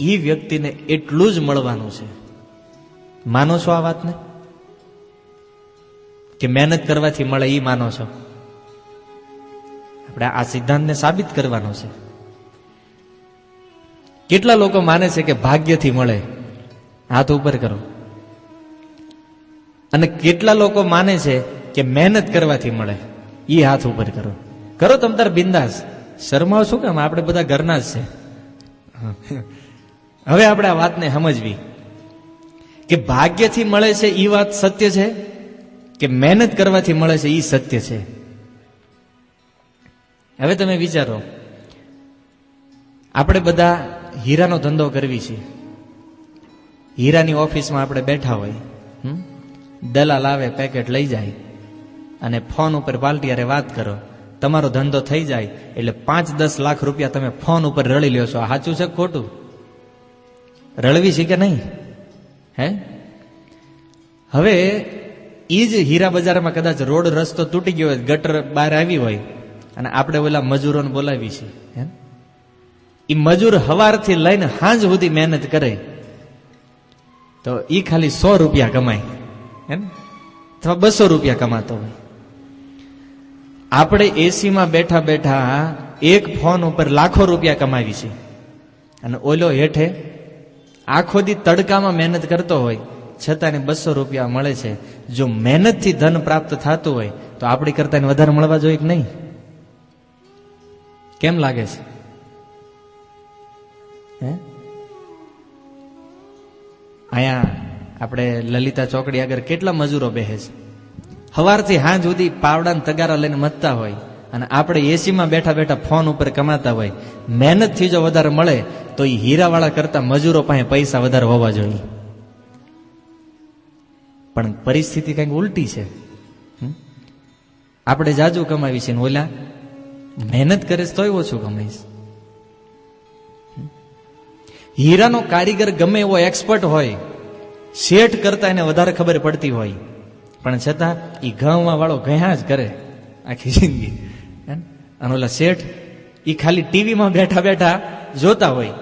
એ વ્યક્તિને એટલું જ મળવાનું છે. માનો છો આ વાતને? કે મહેનત કરવાથી મળે એ માનો છો? આપણે આ સિદ્ધાંતને સાબિત કરવાનો છે. કેટલા લોકો માને છે કે ભાગ્યથી મળે? હાથ ઉપર કરો. અને કેટલા લોકો માને છે કે મહેનત કરવાથી મળે? એ હાથ ઉપર કરો. કરો તમ તાર બિંદાસ. શરમાવ શું કામ? આપણે બધા ઘરના જ છે. હવે આપણે આ વાતને સમજવી કે ભાગ્યથી મળે છે એ વાત સત્ય છે કે મહેનત કરવાથી મળે છે એ સત્ય છે. હવે તમે વિચારો, આપણે બધા હીરાનો ધંધો કરવી છે. હીરાની ઓફિસમાં આપણે બેઠા હોય, દલાલ આવે, પેકેટ લઈ જાય અને ફોન ઉપર પાલટીયારે વાત કરો તમારો ધંધો થઈ જાય એટલે 5-10 લાખ રૂપિયા તમે ફોન ઉપર રળી લ્યો છો. સાચું છે ખોટું? રળવી છે કે નહીં? હે? હવે ઈ જ હીરા બજારમાં કદાચ રોડ રસ્તો તૂટી ગયો હોય, ગટર બહાર આવી હોય અને આપણે ઓલા મજૂરોને બોલાવી છે, ઈ મજૂર હવારથી લઈને સાંજ સુધી મહેનત કરે તો ઈ ખાલી 100 રૂપિયા કમાય, હે ને? અથવા 200 રૂપિયા કમાતો હોય. આપણે એસીમાં બેઠા બેઠા એક ફોન ઉપર લાખો રૂપિયા કમાવી છે અને ઓલો હેઠે આખો દી તડકામાં મહેનત કરતો હોય છતાં એને 200 રૂપિયા મળે છે. જો મહેનતથી ધન પ્રાપ્ત થતું હોય તો આપણી કરતા એને વધારે મળવા જોઈએ કે નહીં? કેમ લાગે છે? હે? અહીંયા આપણે લલિતા ચોકડી આગળ કેટલા મજૂરો બેસે છે, સવારથી સાંજ સુધી પાવડા તગારા લઈને મથતા હોય અને આપણે એસીમાં બેઠા બેઠા ફોન ઉપર કમાતા હોય. મહેનતથી જો વધારે મળે તો એ હીરાવાળા કરતા મજૂરો પાસે પૈસા વધારે હોવા જોઈએ. પણ પરિસ્થિતિ કંઈક ઉલટી છે. આપણે જાજુ કમાવી છે ને ઓલા મહેનત કરે તોય ઓછું કમાઈશ. હીરાનો કારીગર ગમે એવો એક્સપર્ટ હોય, શેઠ કરતા એને વધારે ખબર પડતી હોય, પણ છતાં એ ઘઉંમાં વાળો ઘયા જ કરે આખી જિંદગી. અને ઓલા શેઠ એ ખાલી ટીવીમાં બેઠા બેઠા જોતા હોય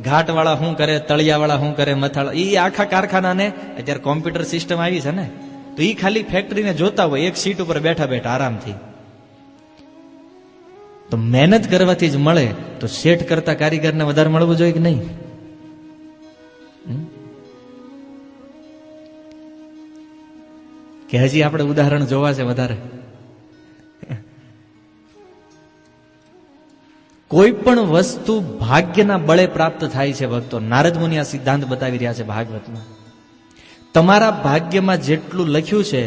ઘાટ વાળા શું કરે, તળિયા વાળા શું કરે, મથાળા. એ આખા કારખાનાને અત્યારે કોમ્પ્યુટર સિસ્ટમ આવી છે ને, તો એ ખાલી ફેક્ટરીને જોતા હોય એક સીટ ઉપર બેઠા બેઠા આરામથી. તો મહેનત કરવાથી જ મળે તો શેઠ કરતા કારીગરને વધારે મળવું જોઈએ કે નહીં? કે હજી આપણે ઉદાહરણ જોવા છે વધારે? કોઈ પણ વસ્તુ ભાગ્યના બળે પ્રાપ્ત થાય છે ભક્તો. નારદ મુનિ આ સિદ્ધાંત બતાવી રહ્યા છે ભાગવતમાં. તમારા ભાગ્યમાં જેટલું લખ્યું છે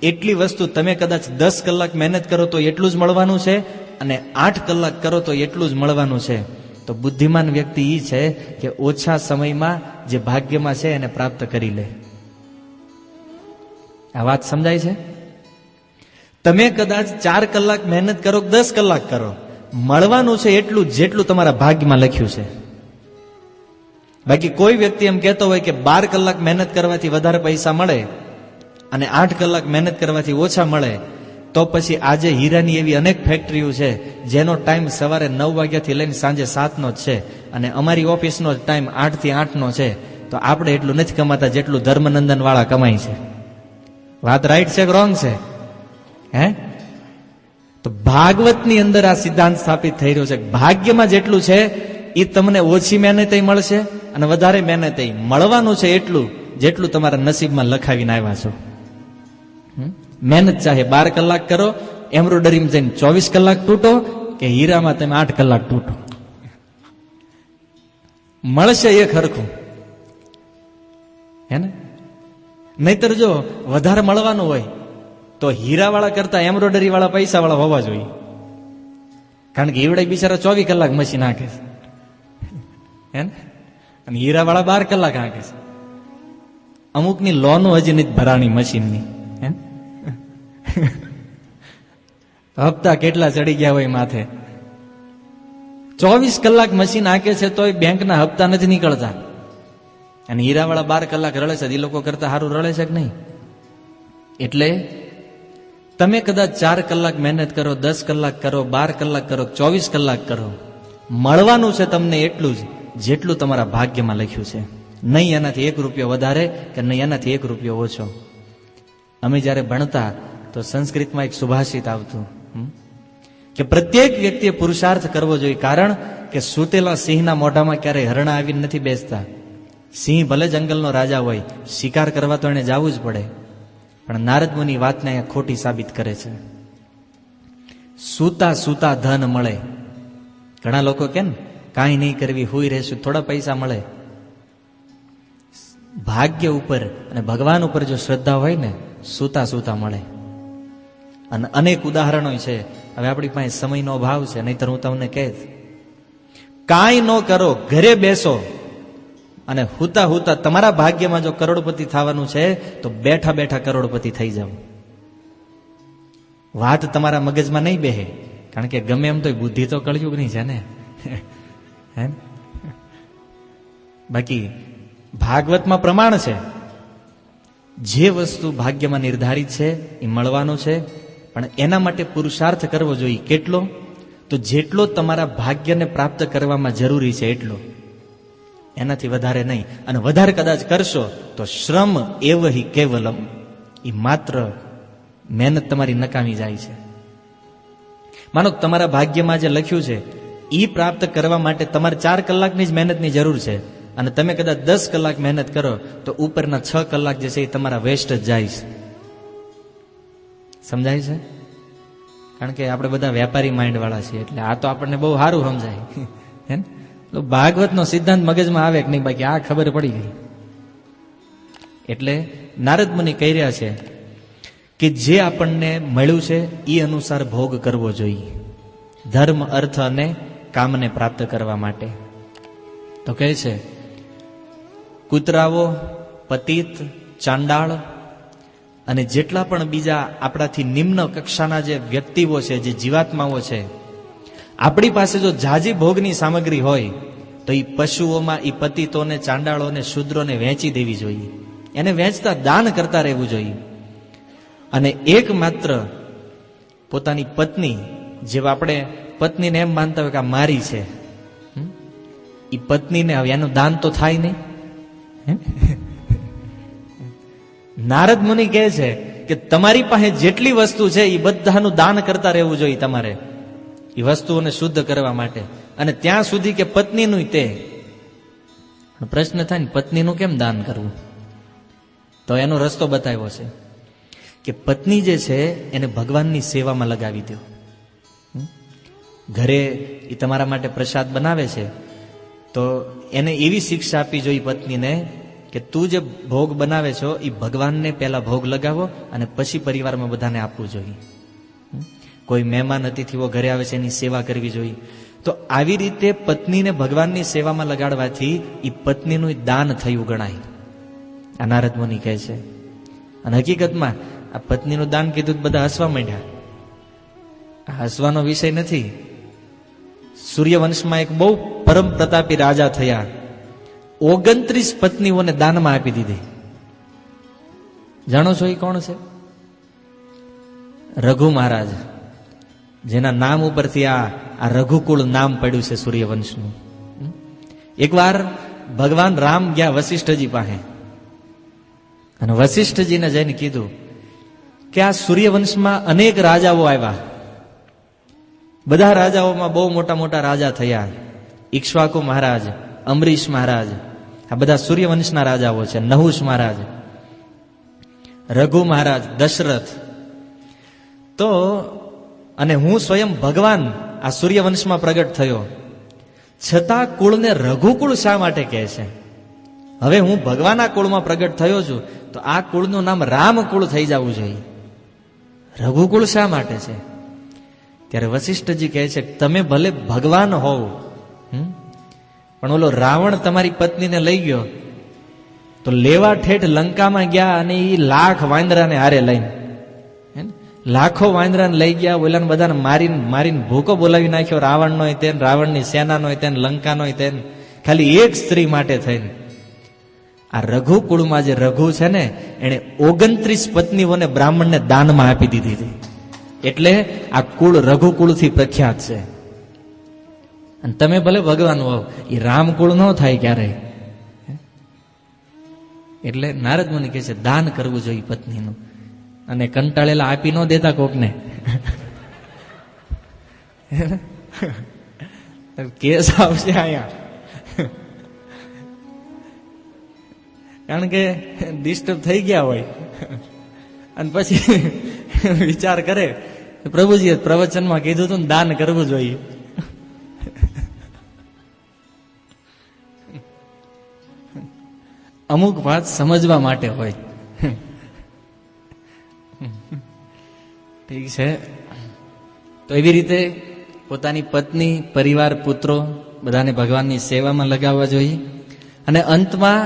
એટલી વસ્તુ તમે કદાચ 10 કલાક મહેનત કરો તો એટલું જ મળવાનું છે અને 8 કલાક કરો તો એટલું જ મળવાનું છે. તો બુદ્ધિમાન વ્યક્તિ એ છે કે ઓછા સમયમાં જે ભાગ્યમાં છે એને પ્રાપ્ત કરી લે. આ વાત સમજાય છે? તમે કદાચ 4 કલાક મહેનત કરો, 10 કલાક કરો, મળવાનું છે એટલું જેટલું તમારા ભાગ્યમાં લખ્યું છે. બાકી કોઈ વ્યક્તિ એમ કહેતો હોય કે 12 કલાક મહેનત કરવાથી વધારે પૈસા મળે અને 8 કલાક મહેનત કરવાથી ઓછા મળે, તો પછી આજે હીરાની એવી અનેક ફેક્ટરીઓ છે જેનો ટાઈમ સવારે 9 વાગ્યાથી લઈને સાંજે 7 નો જ છે અને અમારી ઓફિસનો ટાઈમ 8 થી 8 નો છે. તો આપણે એટલું નથી કમાતા જેટલું ધર્મનંદન વાળા કમાય છે. વાત રાઈટ છે કે રોંગ છે? હે? તો ભાગવતની અંદર આ સિદ્ધાંત સ્થાપિત થઈ રહ્યો છે. ભાગ્યમાં જેટલું છે એ તમને ઓછી મહેનત મળશે અને વધારે મહેનત મળવાનું છે એટલું જેટલું તમારા નસીબમાં લખાવીને આવ્યા છો. મહેનત ચાહે 12 કલાક કરો, એમ્બ્રોડરીમાં જઈને 24 કલાક તૂટો કે હીરામાં તમે 8 કલાક તૂટો, મળશે એક હરખું. હે ને? નહીતર જો વધારે મળવાનું હોય તો હીરાવાળા કરતા એમ્બ્રોડરી વાળા પૈસા વાળા હોવા જોઈએ. કારણ કે એવડે બિચારા 24 કલાક મશીન હાંકે છે, હે ને? અને હીરાવાળા 12 કલાક હાંકે છે. અમુકની લોનો હજી નથી ભરાણી મશીનની. હપ્તા કેટલા ચડી ગયા હોય માથે. 24 કલાક મશીન હાંકે છે તોય બેંકના હપ્તા નથી નીકળતા. અને હીરાવાળા 12 કલાક રળે છે, એ લોકો કરતા સારું રળે છે કે નહીં? એટલે તમે કદાચ 4 કલાક મહેનત કરો, 10 કલાક કરો, 12 કલાક કરો, 24 કલાક કરો, મળવાનું છે તમને એટલું જ જેટલું તમારા ભાગ્યમાં લખ્યું છે. નહીં એનાથી 1 રૂપિયો વધારે કે નહીં એનાથી 1 રૂપિયો ઓછો. અમે જયારે ભણતા તો સંસ્કૃતમાં એક સુભાષિત આવતું કે પ્રત્યેક વ્યક્તિએ પુરુષાર્થ કરવો જોઈએ. કારણ કે સૂતેલા સિંહના મોઢામાં ક્યારેય હરણા આવીને નથી બેસતા. સિંહ ભલે જંગલનો રાજા હોય, શિકાર કરવા તો એને જવું જ પડે. પણ નારદ મુનિ વાતને અહીંયા ખોટી સાબિત કરે છે. સૂતા સૂતા ધન મળે. ઘણા લોકો કે કાંઈ નહીં કરવી, હુઈ રહેશું, થોડા પૈસા મળે. ભાગ્ય ઉપર અને ભગવાન ઉપર જો શ્રદ્ધા હોય ને, સૂતા સૂતા મળે. અને અનેક ઉદાહરણો છે. હવે આપણી પાસે સમયનો અભાવ છે, નહીતર હું તમને કહીશ. કાંઈ ન કરો, ઘરે બેસો અને હુતા હુતા તમારા ભાગ્યમાં જો કરોડપતિ થવાનું છે તો બેઠા બેઠા કરોડપતિ થઈ જાવ. વાત તમારા મગજમાં નહીં બેહે, કારણ કે ગમે એમ તો બુદ્ધિ તો કળયુગની છે ને. હે બાકી ભાગવતમાં પ્રમાણ છે, જે વસ્તુ ભાગ્યમાં નિર્ધારિત છે એ મળવાનું છે, પણ એના માટે પુરુષાર્થ કરવો જોઈએ. કેટલો? તો જેટલો તમારા ભાગ્યને પ્રાપ્ત કરવામાં જરૂરી છે એટલો, એનાથી વધારે નહીં. અને વધારે કદાચ કરશો તો શ્રમ એવ હિ કેવલમ, એ માત્ર મહેનત તમારી નકામી જાય છે. માનો તમારા ભાગ્યમાં જે લખ્યું છે એ પ્રાપ્ત કરવા માટે તમારે 4 કલાકની જ મહેનતની જરૂર છે, અને તમે કદાચ 10 કલાક મહેનત કરો તો ઉપરના 6 કલાક જે છે એ તમારા વેસ્ટ જ જાય છે. સમજાય છે? કારણ કે આપણે બધા વેપારી માઇન્ડ વાળા છીએ, એટલે આ તો આપણને બહુ સારું સમજાય. હે તો ભાગવતનો સિદ્ધાંત મગજમાં આવે કે નહીં, બાકી આ ખબર પડી ગઈ. એટલે નારદ મુનિ કહી રહ્યા છે કે જે આપણને મળ્યું છે એ અનુસાર ભોગ કરવો જોઈએ, ધર્મ, અર્થ અને કામને પ્રાપ્ત કરવા માટે. તો કહે છે કૂતરાઓ, પતિત, ચાંડાળ અને જેટલા પણ બીજા આપણાથી નિમ્ન કક્ષાના જે વ્યક્તિઓ છે, જે જીવાત્માઓ છે, આપણી પાસે જો ઝાઝી ભોગની સામગ્રી હોય તો એ પશુઓમાં એ પતિતોને, ચાંડાળોને, શૂદ્રોને વહેંચી દેવી જોઈએ. એને વહેંચતા દાન કરતા રહેવું જોઈએ. અને એકમાત્ર પોતાની પત્ની, જેવા આપણે પત્નીને એમ માનતા હોય કે આ મારી છે, એ પત્નીને હવે એનું દાન તો થાય નહીં. નારદ મુનિ કહે છે કે તમારી પાસે જેટલી વસ્તુ છે એ બધાનું દાન કરતા રહેવું જોઈએ તમારે, એ વસ્તુઓને શુદ્ધ કરવા માટે. અને ત્યાં સુધી કે પત્નીનું તે પ્રશ્ન થાય ને, પત્નીનું કેમ દાન કરવું? તો એનો રસ્તો બતાવ્યો છે કે પત્ની જે છે એને ભગવાનની સેવામાં લગાવી દો. ઘરે એ તમારા માટે પ્રસાદ બનાવે છે તો એને એવી શિક્ષા આપવી જોઈએ પત્નીને કે તું જે ભોગ બનાવે છો એ ભગવાનને પહેલા ભોગ લગાવો અને પછી પરિવારમાં બધાને આપવું જોઈએ. કોઈ મહેમાન અતિથિઓ ઘરે આવે છે એની સેવા કરવી જોઈએ. તો આવી રીતે પત્નીને ભગવાનની સેવામાં લગાડવાથી એ પત્નીનું દાન થયું ગણાય, આ નારદ મુનિ કહે છે. અને હકીકતમાં આ પત્નીનું દાન કીધું બધા હસવા માંડ્યા. આ હસવાનો વિષય નથી. સૂર્યવંશમાં એક બહુ પરમ પ્રતાપી રાજા થયા, 29 પત્નીઓને દાનમાં આપી દીધી. જાણો છો એ કોણ છે? રઘુ મહારાજ, જેના નામ ઉપરથી આ રઘુકુળ નામ પડ્યું છે સૂર્યવંશનું. એકવાર ભગવાન રામ ગયા વશિષ્ઠજી પાસે, અને વશિષ્ઠજીને જઈને કીધું કે આ સૂર્યવંશમાં અનેક રાજાઓ આવ્યા, બધા રાજાઓમાં બહુ મોટા મોટા રાજા થયા. ઇક્ષ્વાકુ મહારાજ, અમરીશ મહારાજ, આ બધા સૂર્યવંશના રાજાઓ છે. નહુષ મહારાજ, રઘુ મહારાજ, દશરથ. તો અને હું સ્વયં ભગવાન આ સૂર્યવંશમાં પ્રગટ થયો, છતાં કુળને રઘુકુળ શા માટે કહે છે? હવે હું ભગવાન આ કુળમાં પ્રગટ થયો છું તો આ કુળનું નામ રામકુળ થઈ જવું જોઈએ, રઘુકુળ શા માટે છે? ત્યારે વશિષ્ઠજી કહે છે તમે ભલે ભગવાન હોવ, પણ ઓલો રાવણ તમારી પત્નીને લઈ ગયો તો લેવા ઠેઠ લંકામાં ગયા, અને એ લાખ વાંદરાને હારે લઈને, લાખો વાંદરાને લઈ ગયા, ઓલાને બધાને મારીને મારીને ભૂકો બોલાવી નાખ્યો, રાવણનો તેને, રાવણની સેનાનો તેને, લંકાનો તેને, ખાલી એક સ્ત્રી માટે થઈને. આ રઘુકુળમાં જે રઘુ છે ને એને 29 પત્નીઓને બ્રાહ્મણને દાનમાં આપી દીધી હતી. એટલે આ કુળ રઘુકુળથી પ્રખ્યાત છે. અને તમે ભલે ભગવાન હોવ, એ રામકુળ ન થાય ક્યારેય. એટલે નારદ મુનિ કહે છે દાન કરવું જોઈએ પત્નીનું, અને કંટાળેલા આપી ન દેતા કોકને. કેસ આવશે અહીંયા, કારણ કે ડિસ્ટર્બ થઈ ગયા હોય અને પછી વિચાર કરે પ્રભુજીએ પ્રવચનમાં કીધું હતું ને દાન કરવું જોઈએ. અમુક વાત સમજવા માટે હોય. ઠીક છે. તો એવી રીતે પોતાની પત્ની, પરિવાર, પુત્રો બધાને ભગવાનની સેવામાં લગાવવા જોઈએ. અને અંતમાં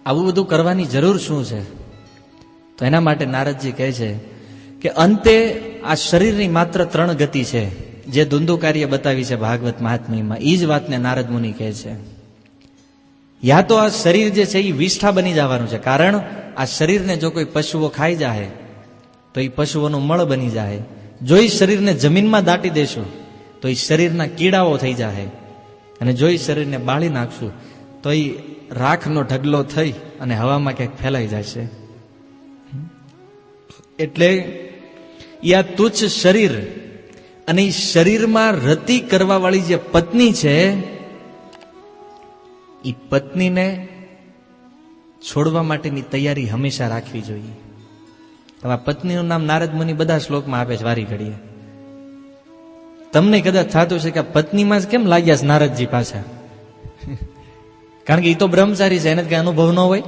આવું બધું કરવાની જરૂર શું છે? તો એના માટે નારદજી કહે છે કે અંતે આ શરીરની માત્ર 3 ગતિ છે, જે ધુંધુકાર્ય બતાવી છે ભાગવત મહાત્મ્યમાં. એ જ વાતને નારદ મુનિ કહે છે. યા તો આ શરીર જે છે એ વિષ્ઠા બની જવાનું છે, કારણ આ શરીરને જો કોઈ પશુઓ ખાઈ જાય તો એ પશુઓનું મળ બની જાય. જો એ શરીરને જમીનમાં દાટી દેશું તો એ શરીરના કીડાઓ થઈ જાય, અને જો એ શરીરને બાળી નાખશું તો એ રાખનો ઢગલો થઈ અને હવામાં ક્યાંક ફેલાઈ જશે. એટલે આ તુચ્છ શરીર અને એ શરીરમાં રતિ કરવા વાળી જે પત્ની છે, એ પત્નીને છોડવા માટેની તૈયારી હંમેશા રાખવી જોઈએ. તમારા પત્નીનું નામ નારદ મુનિ બધા શ્લોકમાં આપે છે વારી ઘડીએ. તમને કદાચ થતું છે કે આ પત્નીમાં જ કેમ લાગ્યા છે નારદજી પાછા? કારણ કે એ તો બ્રહ્મચારી છે, એને કઈ અનુભવ ન હોય.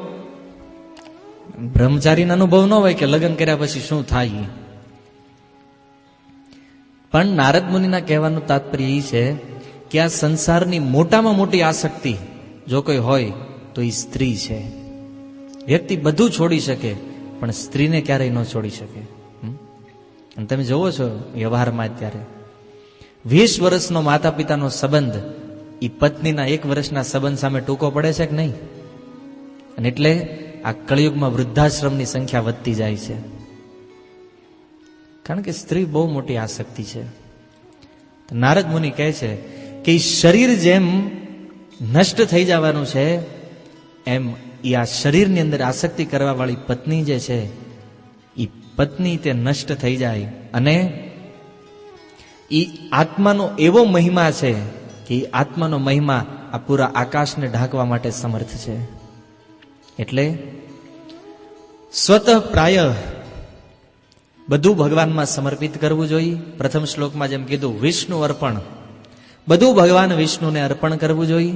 બ્રહ્મચારીનો અનુભવ ન હોય કે લગ્ન કર્યા પછી શું થાય. પણ નારદ મુનિના કહેવાનું તાત્પર્ય એ છે કે આ સંસારની મોટામાં મોટી આસક્તિ જો કોઈ હોય તો એ સ્ત્રી છે. વ્યક્તિ બધું છોડી શકે પણ સ્ત્રીને ક્યારેય ન છોડી શકે. અને તમે જોવો છો વ્યવહારમાં અત્યારે 20 વર્ષનો માતા પિતાનો સંબંધ એ પત્નીના 1 વર્ષના સંબંધ સામે ટૂંકો પડે છે કે નહીં? અને એટલે આ કળિયુગમાં વૃદ્ધાશ્રમની સંખ્યા વધતી જાય છે, કારણ કે સ્ત્રી બહુ મોટી આસક્તિ છે. નારદ મુનિ કહે છે કે શરીર જેમ નષ્ટ થઈ જવાનું છે, એમ આ શરીરની અંદર આસક્તિ કરવા વાળી પત્ની જે છે એ પત્ની તે નષ્ટ થઈ જાય, અને એ આત્માનો એવો મહિમા છે કે આત્માનો મહિમા આ પૂરા આકાશને ઢાંકવા માટે સમર્થ છે. એટલે સ્વતઃ પ્રાય બધું ભગવાનમાં સમર્પિત કરવું જોઈએ. પ્રથમ શ્લોકમાં જેમ કીધું વિષ્ણુ અર્પણ, બધું ભગવાન વિષ્ણુને અર્પણ કરવું જોઈએ,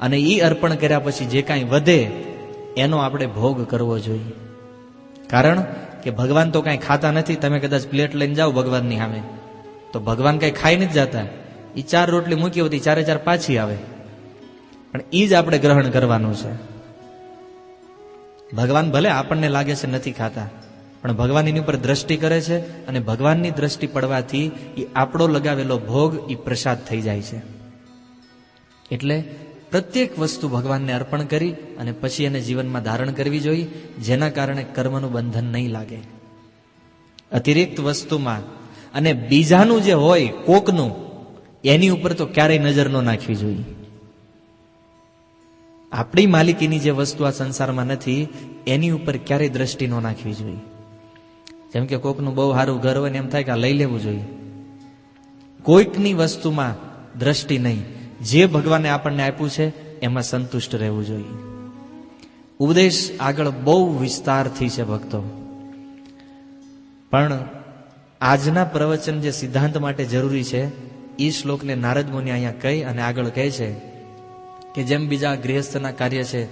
અને એ અર્પણ કર્યા પછી જે કાંઈ વધે એનો આપણે ભોગ કરવો જોઈએ. કારણ કે ભગવાન તો કાંઈ ખાતા નથી. તમે કદાચ પ્લેટ લઈને જાઓ ભગવાનની સામે તો ભગવાન કાંઈ ખાઈ નથી જતા. એ 4 રોટલી મૂકી હોતી 4 પાછી આવે, પણ એ જ આપણે ગ્રહણ કરવાનું છે. ભગવાન ભલે આપણને લાગે છે નથી ખાતા, પણ ભગવાન એની ઉપર દ્રષ્ટિ કરે છે, અને ભગવાનની દ્રષ્ટિ પડવાથી એ આપણો લગાવેલો ભોગ એ પ્રસાદ થઈ જાય છે. એટલે પ્રત્યેક વસ્તુ ભગવાનને અર્પણ કરી અને પછી એને જીવનમાં ધારણ કરવી જોઈએ, જેના કારણે કર્મનું બંધન નહીં લાગે. અતિરિક્ત વસ્તુમાં અને બીજાનું જે હોય કોકનું, એની ઉપર તો ક્યારેય નજર ન નાખવી જોઈએ. આપણી માલિકીની જે વસ્તુ આ સંસારમાં નથી એની ઉપર ક્યારેય દ્રષ્ટિ ન નાખવી જોઈએ. જેમ કે કોકનું બહુ સારું ઘર હોય ને એમ થાય કે આ લઈ લેવું જોઈએ. કોઈકની વસ્તુમાં દ્રષ્ટિ નહીં. જે ભગવાને આપણને આપ્યું છે એમાં સંતુષ્ટ રહેવું જોઈએ. ઉપદેશ આગળ બહુ વિસ્તારથી છે ભક્તો, પણ આજના પ્રવચન જે સિદ્ધાંત માટે જરૂરી છે એ શ્લોકને નારદ મુનિ અહીંયા કહી અને આગળ કહે છે કે જેમ બીજા ગૃહસ્થના કાર્ય છે,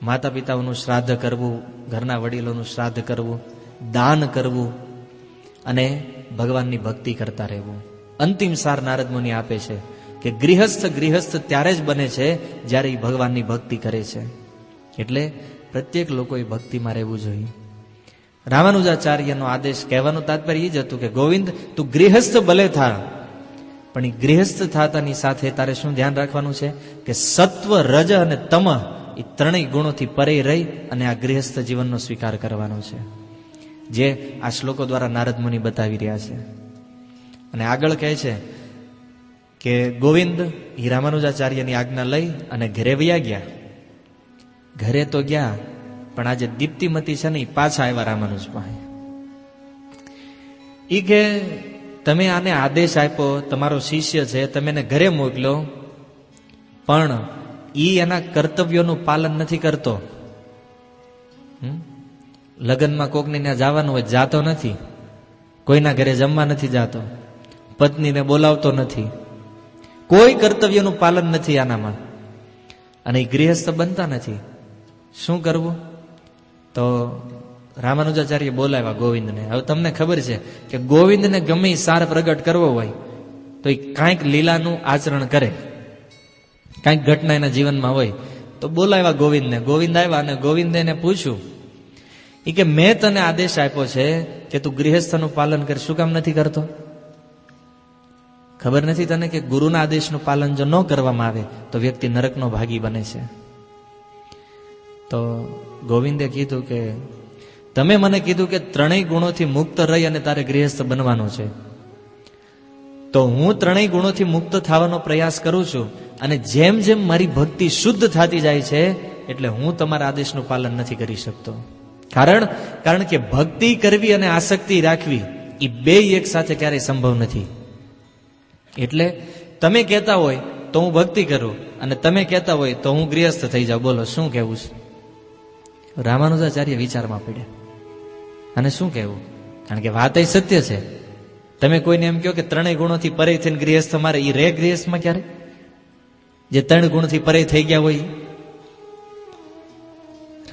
માતા પિતાઓનું શ્રાદ્ધ કરવું, ઘરના વડીલોનું શ્રાદ્ધ કરવું, દાન કરવું અને ભગવાનની ભક્તિ કરતા રહેવું. અંતિમ સાર નારદ મુનિ આપે છે કે ગૃહસ્થ ત્યારે જ બને છે જ્યારે એ ભગવાનની ભક્તિ કરે છે. એટલે પ્રત્યેક લોકોએ ભક્તિમાં રહેવું જોઈએ. રામાનુજાચાર્યનો આદેશ કહેવાનું તાત્પર્ય એ જ હતું કે ગોવિંદ તું ગૃહસ્થ ભલે થા, પણ એ ગૃહસ્થ થતાની સાથે તારે શું ધ્યાન રાખવાનું છે કે સત્વ, રજ અને તમ એ 3 ગુણોથી પરે રહી અને આ ગૃહસ્થ જીવનનો સ્વીકાર કરવાનો છે, જે આ શ્લોકો દ્વારા નારદ મુનિ બતાવી રહ્યા છે. અને આગળ કહે છે કે ગોવિંદ એ રામાનુજાચાર્યની આજ્ઞા લઈ અને ઘરે વયા ગયા. ઘરે તો ગયા, પણ આજે દીપ્તિમતી છે ને એ પાછા આવ્યા રામાનુજ પાસે. એ કે તમે આને આદેશ આપ્યો, તમારો શિષ્ય છે, તમે એને ઘરે મોકલ્યો, પણ એ એના કર્તવ્યોનું પાલન નથી કરતો. લગ્નમાં કોકને ત્યાં જવાનું હોય જાતો નથી, કોઈના ઘરે જમવા નથી જાતો, પત્નીને બોલાવતો નથી, કોઈ કર્તવ્યનું પાલન નથી આનામાં, અને એ ગૃહસ્થ બનતા નથી. શું કરવું? તો રામાનુજાચાર્ય બોલાવ્યા ગોવિંદને. હવે તમને ખબર છે કે ગોવિંદને ગમે સાર પ્રગટ કરવો હોય તો એ કાંઈક લીલાનું આચરણ કરે, કાંઈક ઘટના એના જીવનમાં હોય તો બોલાવ્યા ગોવિંદને. ગોવિંદ આવ્યા અને ગોવિંદે એને પૂછ્યું એ કે મેં તને આદેશ આપ્યો છે કે તું ગૃહસ્થનું પાલન કર, શું કામ નથી કરતો? ખબર નથી તને કે ગુરુના આદેશનું પાલન જો ન કરવામાં આવે તો વ્યક્તિ નરકનો ભાગી બને છે? તો ગોવિંદે કીધું કે તમે મને કીધું કે ત્રણેય ગુણોથી મુક્ત રહી અને તારે ગૃહસ્થ બનવાનું છે, તો હું ત્રણેય ગુણોથી મુક્ત થવાનો પ્રયાસ કરું છું, અને જેમ જેમ મારી ભક્તિ શુદ્ધ થતી જાય છે એટલે હું તમારા આદેશનું પાલન નથી કરી શકતો. કારણ કે ભક્તિ કરવી અને આસક્તિ રાખવી એ બે એક સાથે ક્યારેય સંભવ નથી. એટલે તમે કહેતા હોય તો હું ભક્તિ કરું અને તમે કહેતા હોય તો હું ગૃહસ્થ થઈ જાઉં. બોલો શું કહેવું છે? રામાનુજાચાર્ય વિચારમાં પડ્યા અને શું કહેવું, કારણ કે વાત એ સત્ય છે. તમે કોઈને એમ કહો કે ત્રણેય ગુણોથી પરે થઈને ગૃહસ્થ મારે, એ રે ગૃહસ્થમાં ક્યારે? જે ત્રણ ગુણથી પરે થઈ ગયા હોય.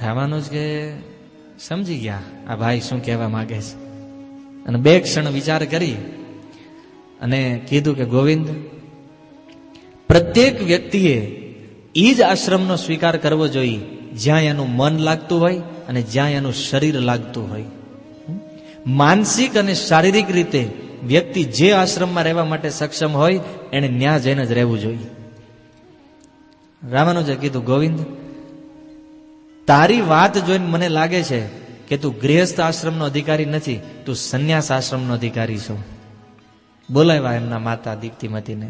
રામાનુજ કે સમજી ગયા આ ભાઈ શું કહેવા માંગે છે, અને બે ક્ષણ વિચાર કરી અને કીધું કે ગોવિંદ, પ્રત્યેક વ્યક્તિએ એ જ આશ્રમનો સ્વીકાર કરવો જોઈએ જ્યાં એનું મન લાગતું હોય અને જ્યાં એનું શરીર લાગતું હોય. માનસિક અને શારીરિક રીતે વ્યક્તિ જે આશ્રમમાં રહેવા માટે સક્ષમ હોય એને ન્યા જઈને જ રહેવું જોઈએ. રામાનુજે કીધું ગોવિંદ, તારી વાત જોઈને મને લાગે છે કે તું ગૃહસ્થ આશ્રમનો અધિકારી નથી, તું સંન્યાસ આશ્રમનો અધિકારી છો. બોલાવ્યા એમના માતા દીપ્તિમતીને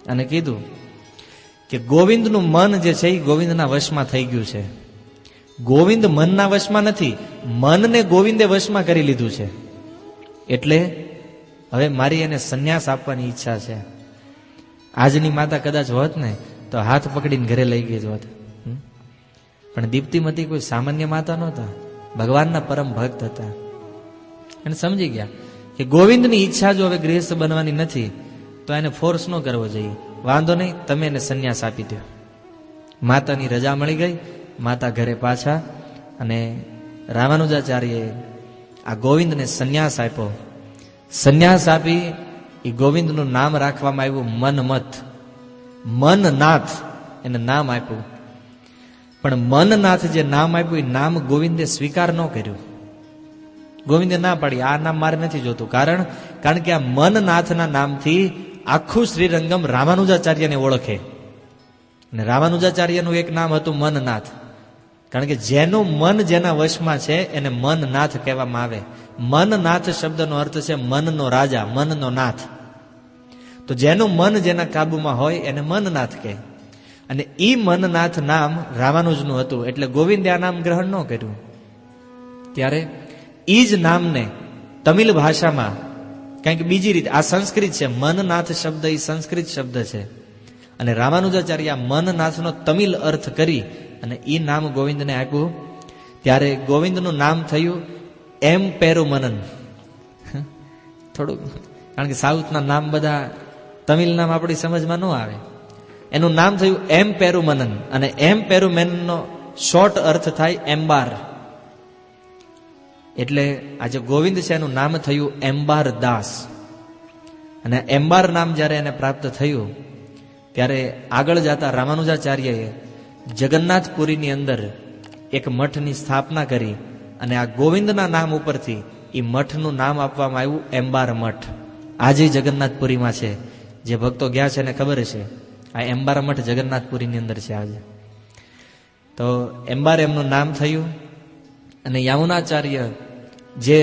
અને કીધું કે ગોવિંદનું મન જે છે એ ગોવિંદના વશમાં થઈ ગયું છે. ગોવિંદ મનના વશમાં નથી, મનને ગોવિંદે વશમાં કરી લીધું છે. એટલે હવે મારી એને સંન્યાસ આપવાની ઈચ્છા છે. આજની માતા કદાચ હોત ને તો હાથ પકડીને ઘરે લઈ ગઈ જ હોત. પણ દીપ્તિમતી કોઈ સામાન્ય માતા નહોતા, ભગવાનના પરમ ભક્ત હતા. અને સમજી ગયા કે ગોવિંદની ઈચ્છા જો હવે ગૃહસ્થ બનવાની નથી તો એને ફોર્સ ન કરવો જોઈએ. વાંધો નહીં, તમે એને સંન્યાસ આપી દો. માતાની રજા મળી ગઈ, માતા ઘરે પાછા, અને રામાનુજાચાર્યએ આ ગોવિંદને સંન્યાસ આપ્યો. સંન્યાસ આપી એ ગોવિંદનું નામ રાખવામાં આવ્યું મનમથ, મનનાથ એને નામ આપ્યું. પણ મનનાથ જે નામ આપ્યું એ નામ ગોવિંદે સ્વીકાર ન કર્યું. ગોવિંદે ના પાડી, આ નામ મારે નથી જોતું. કારણ કે આ મનનાથના નામથી આખું શ્રીરંગમ રામાનુજાચાર્યને ઓળખે. અને રામાનુજાચાર્યનું એક નામ હતું મનનાથ. કારણ કે જેનું મન જેના વશમાં છે એને મનનાથ કહેવામાં આવે. મનનાથ શબ્દનો અર્થ છે મનનો રાજા, મનનો નાથ. તો જેનું મન જેના કાબુમાં હોય એને મનનાથ કહે. અને ઈ મનનાથ નામ રામાનુજનું હતું, એટલે ગોવિંદે આ નામ ગ્રહણ ન કર્યું. ત્યારે ઈ જ નામને તમિલ ભાષામાં કંઈક બીજી રીતે, આ સંસ્કૃત છે, મનનાથ શબ્દ એ સંસ્કૃત શબ્દ છે, અને રામાનુજાચાર્ય મનનાથનો તમિલ અર્થ કરી અને ઈ નામ ગોવિંદને આપ્યું. ત્યારે ગોવિંદનું નામ થયું એમ પેરુમનન. થોડુંક, કારણ કે સાઉથના નામ બધા તમિલ નામ આપણી સમજમાં ન આવે. એનું નામ થયું એમ પેરુમનન, અને એમ પેરુમેનનો શોર્ટ અર્થ થાય એમ્બાર. એટલે આજે ગોવિંદ છે એનું નામ થયું એમ્બાર દાસ. અને એમ્બાર નામ જ્યારે એને પ્રાપ્ત થયું ત્યારે આગળ જતા રામાનુજાચાર્યએ જગન્નાથપુરીની અંદર એક મઠની સ્થાપના કરી અને આ ગોવિંદના નામ ઉપરથી એ મઠનું નામ આપવામાં આવ્યું એમ્બાર મઠ. આજે જગન્નાથપુરીમાં છે. જે ભક્તો ગયા છે એને ખબર છે આ એમ્બાર મઠ જગન્નાથપુરીની અંદર છે આજે. તો એમ્બાર એમનું નામ થયું. અને યામુનાચાર્ય જે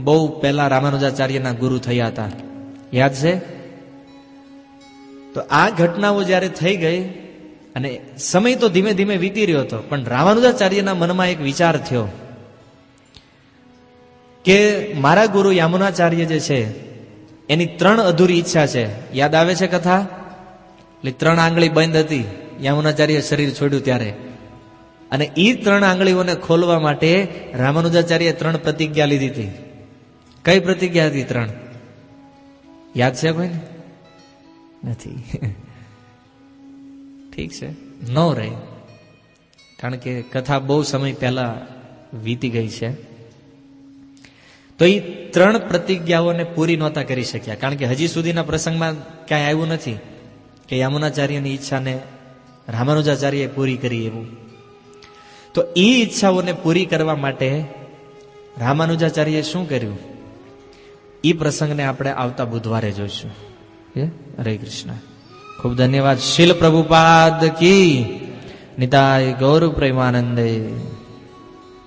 બહુ પહેલા રામાનુજાચાર્યના ગુરુ થયા હતા, યાદ છે? તો આ ઘટનાઓ જ્યારે થઈ ગઈ અને સમય તો ધીમે ધીમે વીતી રહ્યો હતો, પણ રામાનુજાચાર્યના મનમાં એક વિચાર થયો કે મારા ગુરુ યામુનાચાર્ય જે છે એની 3 અધૂરી ઈચ્છા છે. યાદ આવે છે કથા? એટલે 3 આંગળી બંધ હતી યામુનાચાર્ય શરીર છોડ્યું ત્યારે, અને એ 3 આંગળીઓને ખોલવા માટે રામાનુજાચાર્યએ 3 પ્રતિજ્ઞા લીધી હતી. કઈ પ્રતિજ્ઞા હતી 3? યાદ છે કોઈને? નથી. ઠીક છે, ન રહે, કારણ કે કથા બહુ સમય પહેલા વીતી ગઈ છે. તો એ 3 પ્રતિજ્ઞાઓને પૂરી નહોતા કરી શક્યા, કારણ કે હજી સુધીના પ્રસંગમાં ક્યાંય આવ્યું નથી કે યામુનાચાર્યની ઈચ્છાને રામાનુજાચાર્યએ પૂરી કરી એવું. તો એ ઈચ્છાઓને પૂરી કરવા માટે રામાનુજાચાર્યએ શું કર્યું એ પ્રસંગને આપણે આવતા બુધવારે જોઈશું. હરે કૃષ્ણ. ખૂબ ધન્યવાદ. શીલ પ્રભુપાદ કી. નિતાય ગૌર પ્રેમાનંદે.